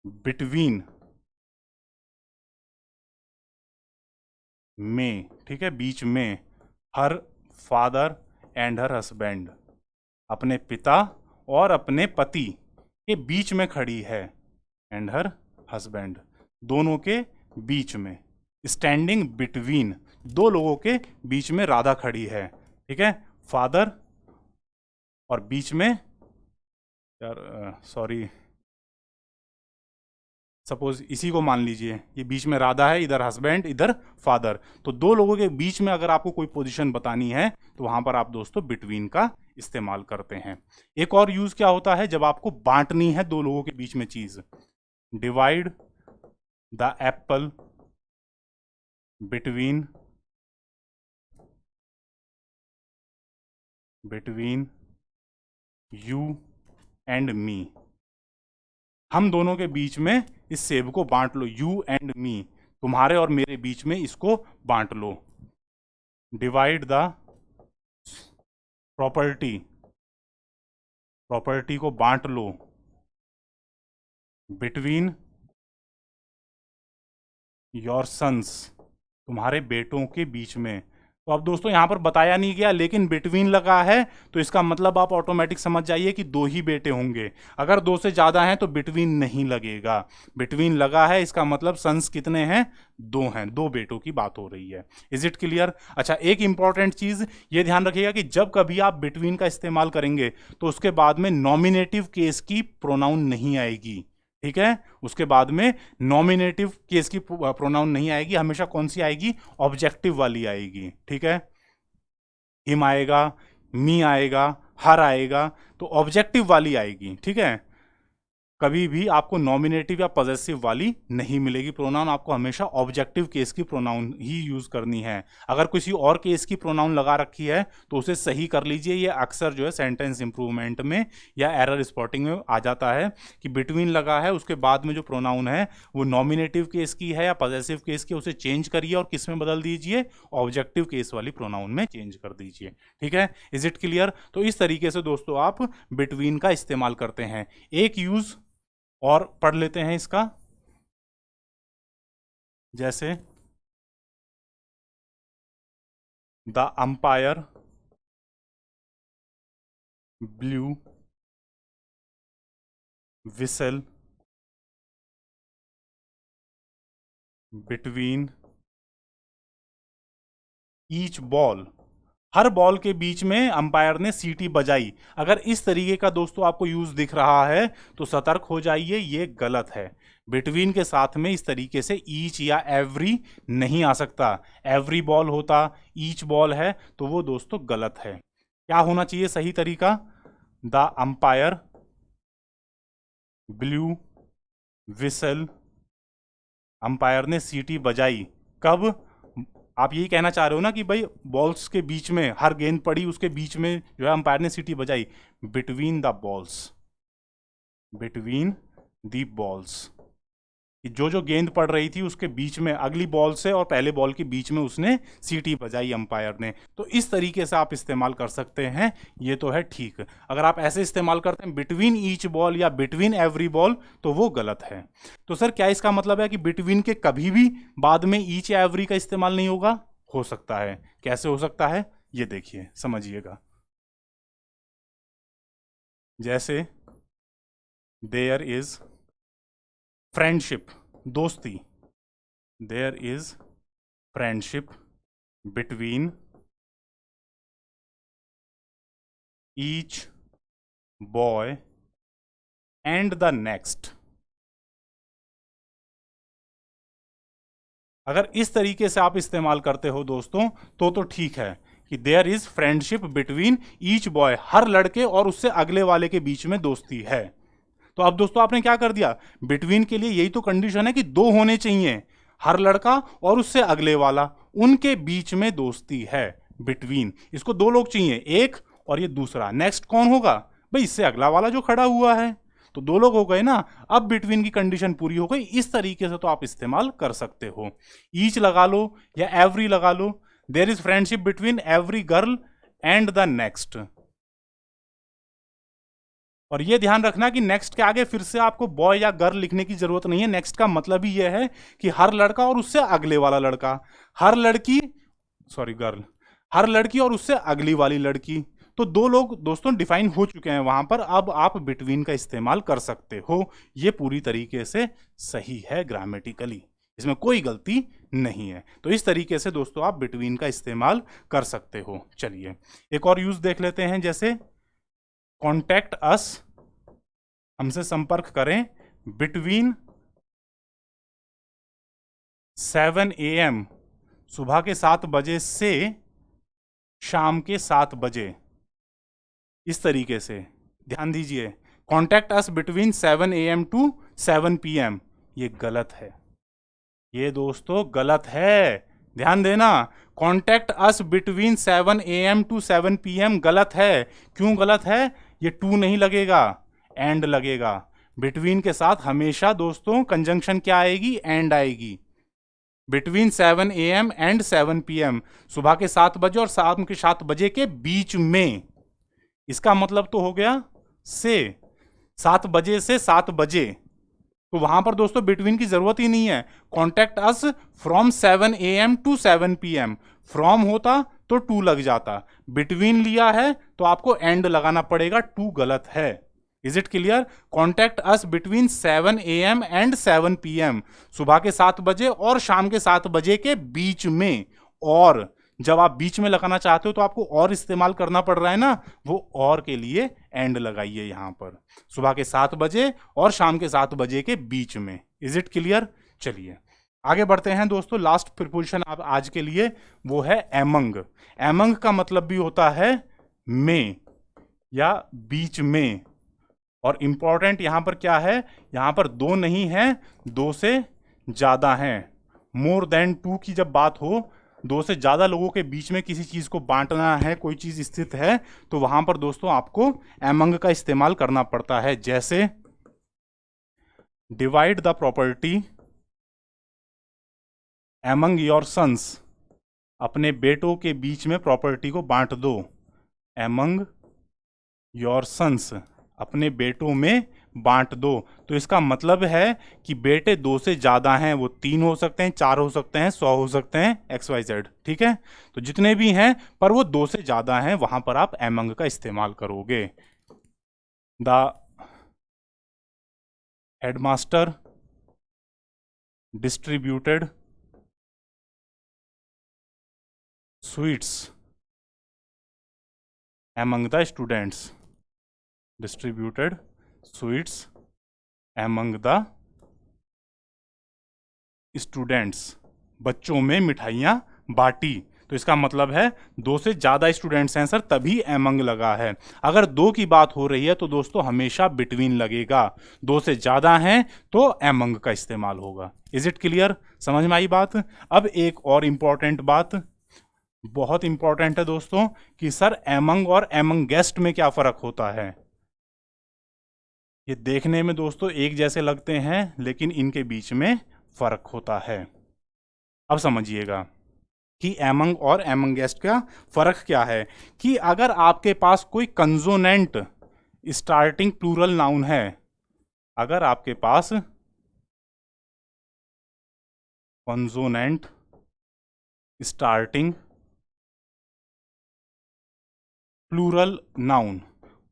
बिटवीन में, ठीक है, बीच में, her father and her husband, अपने पिता और अपने पति के बीच में खड़ी है। एंड हर हस्बैंड, दोनों के बीच में। स्टैंडिंग बिटवीन, दो लोगों के बीच में राधा खड़ी है। ठीक है, फादर और बीच में, यार सॉरी, सपोज इसी को मान लीजिए, ये बीच में राधा है, इधर हस्बैंड, इधर फादर, तो दो लोगों के बीच में अगर आपको कोई पोजीशन बतानी है तो वहां पर आप दोस्तों बिटवीन का इस्तेमाल करते हैं। एक और यूज क्या होता है जब आपको बांटनी है दो लोगों के बीच में चीज? Divide the Apple between you and me, हम दोनों के बीच में इस सेब को बांट लो। यू एंड मी, तुम्हारे और मेरे बीच में इसको बांट लो। डिवाइड द प्रॉपर्टी, प्रॉपर्टी को बांट लो बिटवीन योर सन्स, तुम्हारे बेटों के बीच में। तो अब दोस्तों यहां पर बताया नहीं गया, लेकिन बिटवीन लगा है तो इसका मतलब आप ऑटोमेटिक समझ जाइए कि दो ही बेटे होंगे। अगर दो से ज्यादा हैं तो बिटवीन नहीं लगेगा। बिटवीन लगा है इसका मतलब सन्स कितने हैं, दो हैं, दो बेटों की बात हो रही है। Is it clear? अच्छा, एक इंपॉर्टेंट चीज ये ध्यान रखिएगा कि जब कभी आप बिटवीन का इस्तेमाल करेंगे तो उसके बाद में नॉमिनेटिव केस की प्रोनाउन नहीं आएगी। ठीक है, उसके बाद में नॉमिनेटिव केस की प्रोनाउन नहीं आएगी, हमेशा कौन सी आएगी, ऑब्जेक्टिव वाली आएगी। ठीक है, हिम आएगा, मी आएगा, हर आएगा, तो ऑब्जेक्टिव वाली आएगी। ठीक है, कभी भी आपको नॉमिनेटिव या पॉजेसिव वाली नहीं मिलेगी प्रोनाउन, आपको हमेशा ऑब्जेक्टिव केस की प्रोनाउन ही यूज करनी है। अगर किसी और केस की प्रोनाउन लगा रखी है तो उसे सही कर लीजिए। ये अक्सर जो है सेंटेंस इंप्रूवमेंट में या एरर स्पॉटिंग में आ जाता है कि बिटवीन लगा है, उसके बाद में जो प्रोनाउन है वो नॉमिनेटिव केस की है या पॉजेसिव केस की, उसे चेंज करिए और किस में बदल दीजिए, ऑब्जेक्टिव केस वाली प्रोनाउन में चेंज कर दीजिए। ठीक है, इज इट क्लियर? तो इस तरीके से दोस्तों आप बिटवीन का इस्तेमाल करते हैं। एक यूज और पढ़ लेते हैं इसका, जैसे the umpire blue whistle between each ball, her ball के बीच में अंपायर ने सीटी बजाई। अगर इस तरीके का दोस्तों आपको यूज दिख रहा है तो सतर्क हो जाइए, ये गलत है। बिटवीन के साथ में इस तरीके से ईच या एवरी नहीं आ सकता। एवरी बॉल होता, ईच बॉल है, तो वो दोस्तों गलत है। क्या होना चाहिए सही तरीका, the umpire blue whistle, umpire ने सीटी बजाई। कब? आप यही कहना चाह रहे हो ना कि भाई बॉल्स के बीच में, हर गेंद पड़ी उसके बीच में जो है अंपायर ने सीटी बजाई। Between the balls, between the balls, जो जो गेंद पड़ रही थी उसके बीच में, अगली बॉल से और पहले बॉल के बीच में उसने सीटी बजाई अंपायर ने। तो इस तरीके से आप इस्तेमाल कर सकते हैं, ये तो है ठीक। अगर आप ऐसे इस्तेमाल करते हैं बिटवीन ईच बॉल या बिटवीन एवरी बॉल तो वो गलत है। तो सर क्या इसका मतलब है कि बिटवीन के कभी भी बाद में ईच या एवरी का इस्तेमाल नहीं होगा? हो सकता है। कैसे हो सकता है ये देखिए, समझिएगा। जैसे देयर इज फ्रेंडशिप, दोस्ती, there is friendship between each boy and the next. अगर इस तरीके से आप इस्तेमाल करते हो दोस्तों तो ठीक है कि there is friendship between each boy, हर लड़के और उससे अगले वाले के बीच में दोस्ती है। तो अब दोस्तों आपने क्या कर दिया, बिटवीन के लिए यही तो कंडीशन है कि दो होने चाहिए, हर लड़का और उससे अगले वाला, उनके बीच में दोस्ती है। बिटवीन, इसको दो लोग चाहिए, एक और ये दूसरा, नेक्स्ट कौन होगा, भाई इससे अगला वाला जो खड़ा हुआ है, तो दो लोग हो गए ना। अब बिटवीन की कंडीशन पूरी हो गई। इस तरीके से तो आप इस्तेमाल कर सकते हो, ईच लगा लो या एवरी लगा लो। There is friendship between every girl and the next. और ये ध्यान रखना कि नेक्स्ट के आगे फिर से आपको बॉय या गर्ल लिखने की जरूरत नहीं है। नेक्स्ट का मतलब ही यह है कि हर लड़का और उससे अगले वाला लड़का, हर लड़की, सॉरी गर्ल, हर लड़की और उससे अगली वाली लड़की। तो दो लोग दोस्तों डिफाइन हो चुके हैं वहां पर, अब आप बिटवीन का इस्तेमाल कर सकते हो। ये पूरी तरीके से सही है ग्रामेटिकली, इसमें कोई गलती नहीं है। तो इस तरीके से दोस्तों आप बिटवीन का इस्तेमाल कर सकते हो। चलिए एक और यूज देख लेते हैं, जैसे कॉन्टैक्ट अस, हमसे संपर्क करें बिटवीन 7 AM, सुबह के 7 बजे से शाम के 7 बजे। इस तरीके से ध्यान दीजिए, contact us between 7 AM to 7 PM, ये गलत है, ये दोस्तों गलत है, ध्यान देना। Contact us between 7 AM to 7 PM गलत है। क्यों गलत है? ये टू नहीं लगेगा, एंड लगेगा। बिटवीन के साथ हमेशा दोस्तों कंजंक्शन क्या आएगी, एंड आएगी। बिटवीन 7 AM एंड 7 PM, सुबह के 7 बजे और शाम के 7 बजे के बीच में। इसका मतलब तो हो गया से 7 बजे से 7 बजे, तो वहां पर दोस्तों बिटवीन की जरूरत ही नहीं है। Contact us from 7 AM to 7 PM, from होता तो टू लग जाता, बिटवीन लिया है तो आपको एंड लगाना पड़ेगा, टू गलत है। Is it clear? Contact us between 7 AM and 7 PM, सुबह के 7 बजे और शाम के 7 बजे के बीच में। और जब आप बीच में लगाना चाहते हो तो आपको और इस्तेमाल करना पड़ रहा है ना, वो और के लिए एंड लगाइए यहां पर, सुबह के 7 बजे और शाम के 7 बजे के बीच में। Is it clear? चलिए आगे बढ़ते हैं दोस्तों। लास्ट प्रीपोजिशन आप आज के लिए वो है एमंग। एमंग का मतलब भी होता है में या बीच में। और इंपॉर्टेंट यहां पर क्या है, यहां पर दो नहीं है, दो से ज्यादा हैं। मोर देन टू की जब बात हो, दो से ज्यादा लोगों के बीच में किसी चीज को बांटना है, कोई चीज स्थित है, तो वहां पर दोस्तों आपको एमंग का इस्तेमाल करना पड़ता है। जैसे divide the property among your sons, अपने बेटों के बीच में प्रॉपर्टी को बांट दो। एमंग योर सन्स, अपने बेटों में बांट दो। तो इसका मतलब है कि बेटे दो से ज्यादा हैं, वो 3 हो सकते हैं, 4 हो सकते हैं, 100 हो सकते हैं, XYZ, ठीक है। तो जितने भी हैं पर वो 2 से ज्यादा हैं, वहां पर आप एमंग का इस्तेमाल करोगे। The headmaster distributed sweets among the students, distributed sweets among the students, बच्चों में मिठाइयां बांटी। तो इसका मतलब है 2 से ज्यादा स्टूडेंट्स हैं सर, तभी एमंग लगा है। अगर 2 की बात हो रही है तो दोस्तों हमेशा बिटवीन लगेगा, 2 से ज्यादा हैं तो एमंग का इस्तेमाल होगा। Is it clear? समझ में आई बात? अब एक और इंपॉर्टेंट बात, बहुत इंपॉर्टेंट है दोस्तों, कि सर एमंग और एमंगेस्ट में क्या फर्क होता है। ये देखने में दोस्तों एक जैसे लगते हैं, लेकिन इनके बीच में फर्क होता है। अब समझिएगा कि एमंग और एमंगेस्ट का फर्क क्या है। कि अगर आपके पास कोई कंसोनेंट स्टार्टिंग प्लूरल नाउन है, अगर आपके पास कंसोनेंट स्टार्टिंग प्लूरल नाउन,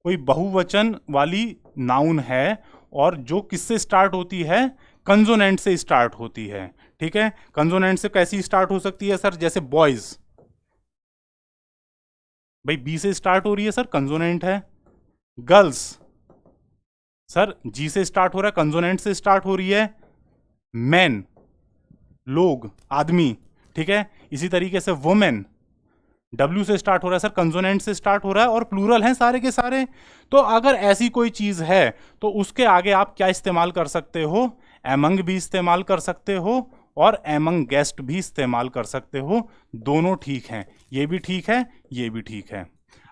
कोई बहुवचन वाली नाउन है और जो किससे स्टार्ट होती है, कंसोनेंट से स्टार्ट होती है, ठीक है। कंसोनेंट से कैसी स्टार्ट हो सकती है सर? जैसे बॉयज, भाई बी से स्टार्ट हो रही है सर, कंसोनेंट है। गर्ल्स, सर जी से स्टार्ट हो रहा है, कंसोनेंट से स्टार्ट हो रही है। मैन, लोग, आदमी, ठीक है। इसी तरीके से वुमेन, W से स्टार्ट हो रहा है सर, कंसोनेंट से स्टार्ट हो रहा है और प्लूरल हैं सारे के सारे। तो अगर ऐसी कोई चीज है तो उसके आगे आप क्या इस्तेमाल कर सकते हो? एमंग भी इस्तेमाल कर सकते हो और एमंगेस्ट भी इस्तेमाल कर सकते हो। दोनों ठीक हैं, ये भी ठीक है, ये भी ठीक है।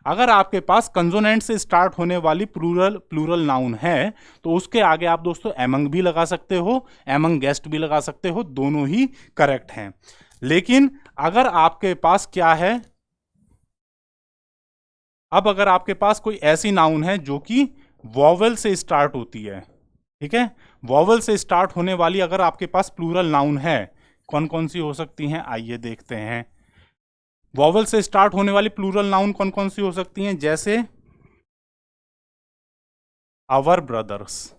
अगर आपके पास कंसोनेंट से स्टार्ट होने वाली प्लूरल नाउन है तो उसके आगे आप दोस्तों एमंग भी लगा सकते हो, एमंगेस्ट भी लगा सकते हो, दोनों ही करेक्ट हैं। लेकिन अगर आपके पास क्या है, अब अगर आपके पास कोई ऐसी नाउन है जो कि वॉवेल से स्टार्ट होती है, ठीक है, वॉवेल से स्टार्ट होने वाली अगर आपके पास प्लूरल नाउन है, कौन कौन सी हो सकती हैं आइए देखते हैं। वॉवेल से स्टार्ट होने वाली प्लूरल नाउन कौन कौन सी हो सकती हैं? जैसे आवर ब्रदर्स,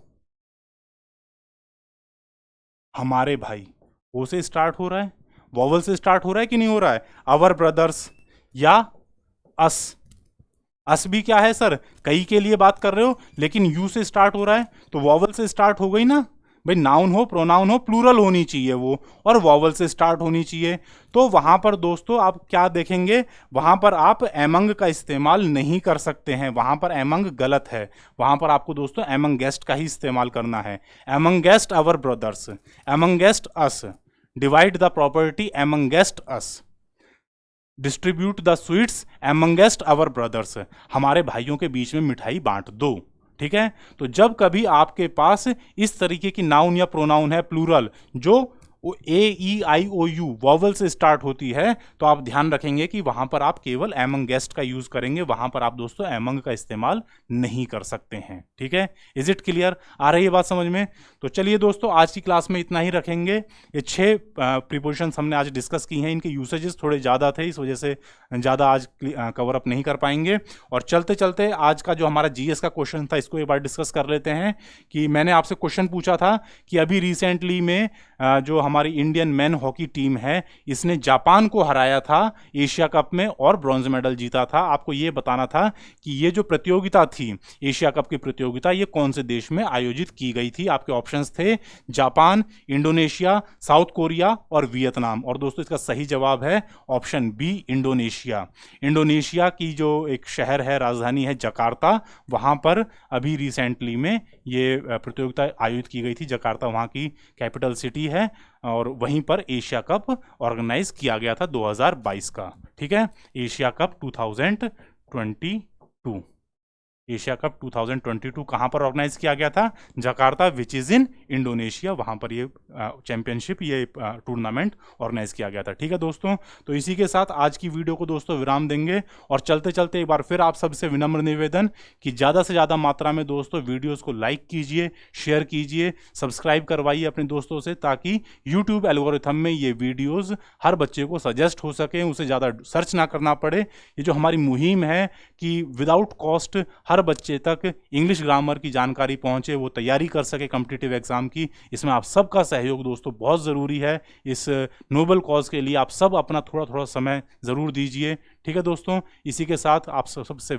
हमारे भाई, वो से स्टार्ट हो रहा है, वॉवेल से स्टार्ट हो रहा है कि नहीं हो रहा है? Our brothers. या अस, अस भी क्या है सर, कई के लिए बात कर रहे हो लेकिन यू से स्टार्ट हो रहा है तो वॉवल से स्टार्ट हो गई ना भाई। नाउन हो, प्रोनाउन हो, प्लूरल होनी चाहिए वो, और वॉवल से स्टार्ट होनी चाहिए। तो वहां पर दोस्तों आप क्या देखेंगे, वहां पर आप एमंग का इस्तेमाल नहीं कर सकते हैं, वहां पर एमंग गलत है। वहां पर आपको दोस्तों एमंगेस्ट का ही इस्तेमाल करना है। Amongst our brothers, amongst us, divide the property amongst us. Distribute the sweets amongst our brothers, हमारे भाइयों के बीच में मिठाई बांट दो। ठीक है, तो जब कभी आपके पास इस तरीके की नाउन या प्रोनाउन है प्लूरल जो AEIOU वॉवल से स्टार्ट होती है, तो आप ध्यान रखेंगे कि वहां पर आप केवल एमंग गेस्ट का यूज करेंगे, वहां पर आप दोस्तों एमंग का इस्तेमाल नहीं कर सकते हैं। ठीक है, इज इट क्लियर? आ रही है बात समझ में? तो चलिए दोस्तों, आज की क्लास में इतना ही रखेंगे। ये 6 प्रीपोजिशंस हमने आज डिस्कस की हैं, इनके यूसेजेस थोड़े ज़्यादा थे, इस वजह से ज़्यादा आज कवर अप नहीं कर पाएंगे। और चलते चलते आज का जो हमारा GS का क्वेश्चन था, इसको एक बार डिस्कस कर लेते हैं। कि मैंने आपसे क्वेश्चन पूछा था कि अभी रिसेंटली में जो हमारी इंडियन मेन हॉकी टीम है, इसने जापान को हराया था एशिया कप में और ब्रॉन्ज मेडल जीता था। आपको ये बताना था कि ये जो प्रतियोगिता थी, एशिया कप की प्रतियोगिता, ये कौन से देश में आयोजित की गई थी। आपके ऑप्शंस थे जापान, इंडोनेशिया, साउथ कोरिया और वियतनाम। और दोस्तों इसका सही जवाब है ऑप्शन बी, इंडोनेशिया। इंडोनेशिया की जो एक शहर है, राजधानी है जकार्ता, वहां पर अभी रिसेंटली में ये प्रतियोगिता आयोजित की गई थी। जकार्ता वहां की कैपिटल सिटी है और वहीं पर एशिया कप ऑर्गेनाइज किया गया था 2022 का। ठीक है, एशिया कप 2022, एशिया कप 2022 कहाँ पर ऑर्गेनाइज किया गया था? Jakarta, which is in Indonesia, वहाँ पर ये चैंपियनशिप, ये टूर्नामेंट ऑर्गेनाइज किया गया था। ठीक है दोस्तों, तो इसी के साथ आज की वीडियो को दोस्तों विराम देंगे। और चलते चलते एक बार फिर आप सबसे विनम्र निवेदन कि ज़्यादा से ज़्यादा मात्रा में दोस्तों वीडियोज़ को लाइक कीजिए, शेयर कीजिए, सब्सक्राइब करवाइए अपने दोस्तों से, ताकि यूट्यूब एल्गोरिथम में ये वीडियोज़ हर बच्चे को सजेस्ट हो सके, उसे ज़्यादा सर्च ना करना पड़े। ये जो हमारी मुहिम है कि विदाउट कॉस्ट हर बच्चे तक इंग्लिश ग्रामर की जानकारी पहुंचे, वो तैयारी कर सके कॉम्पिटिटिव एग्जाम की, इसमें आप सबका सहयोग दोस्तों बहुत ज़रूरी है। इस नोबल कॉज के लिए आप सब अपना थोड़ा थोड़ा समय ज़रूर दीजिए। ठीक है दोस्तों, इसी के साथ आप सबसे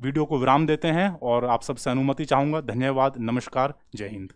वीडियो को विराम देते हैं और आप सबसे अनुमति चाहूँगा। धन्यवाद, नमस्कार, जय हिंद।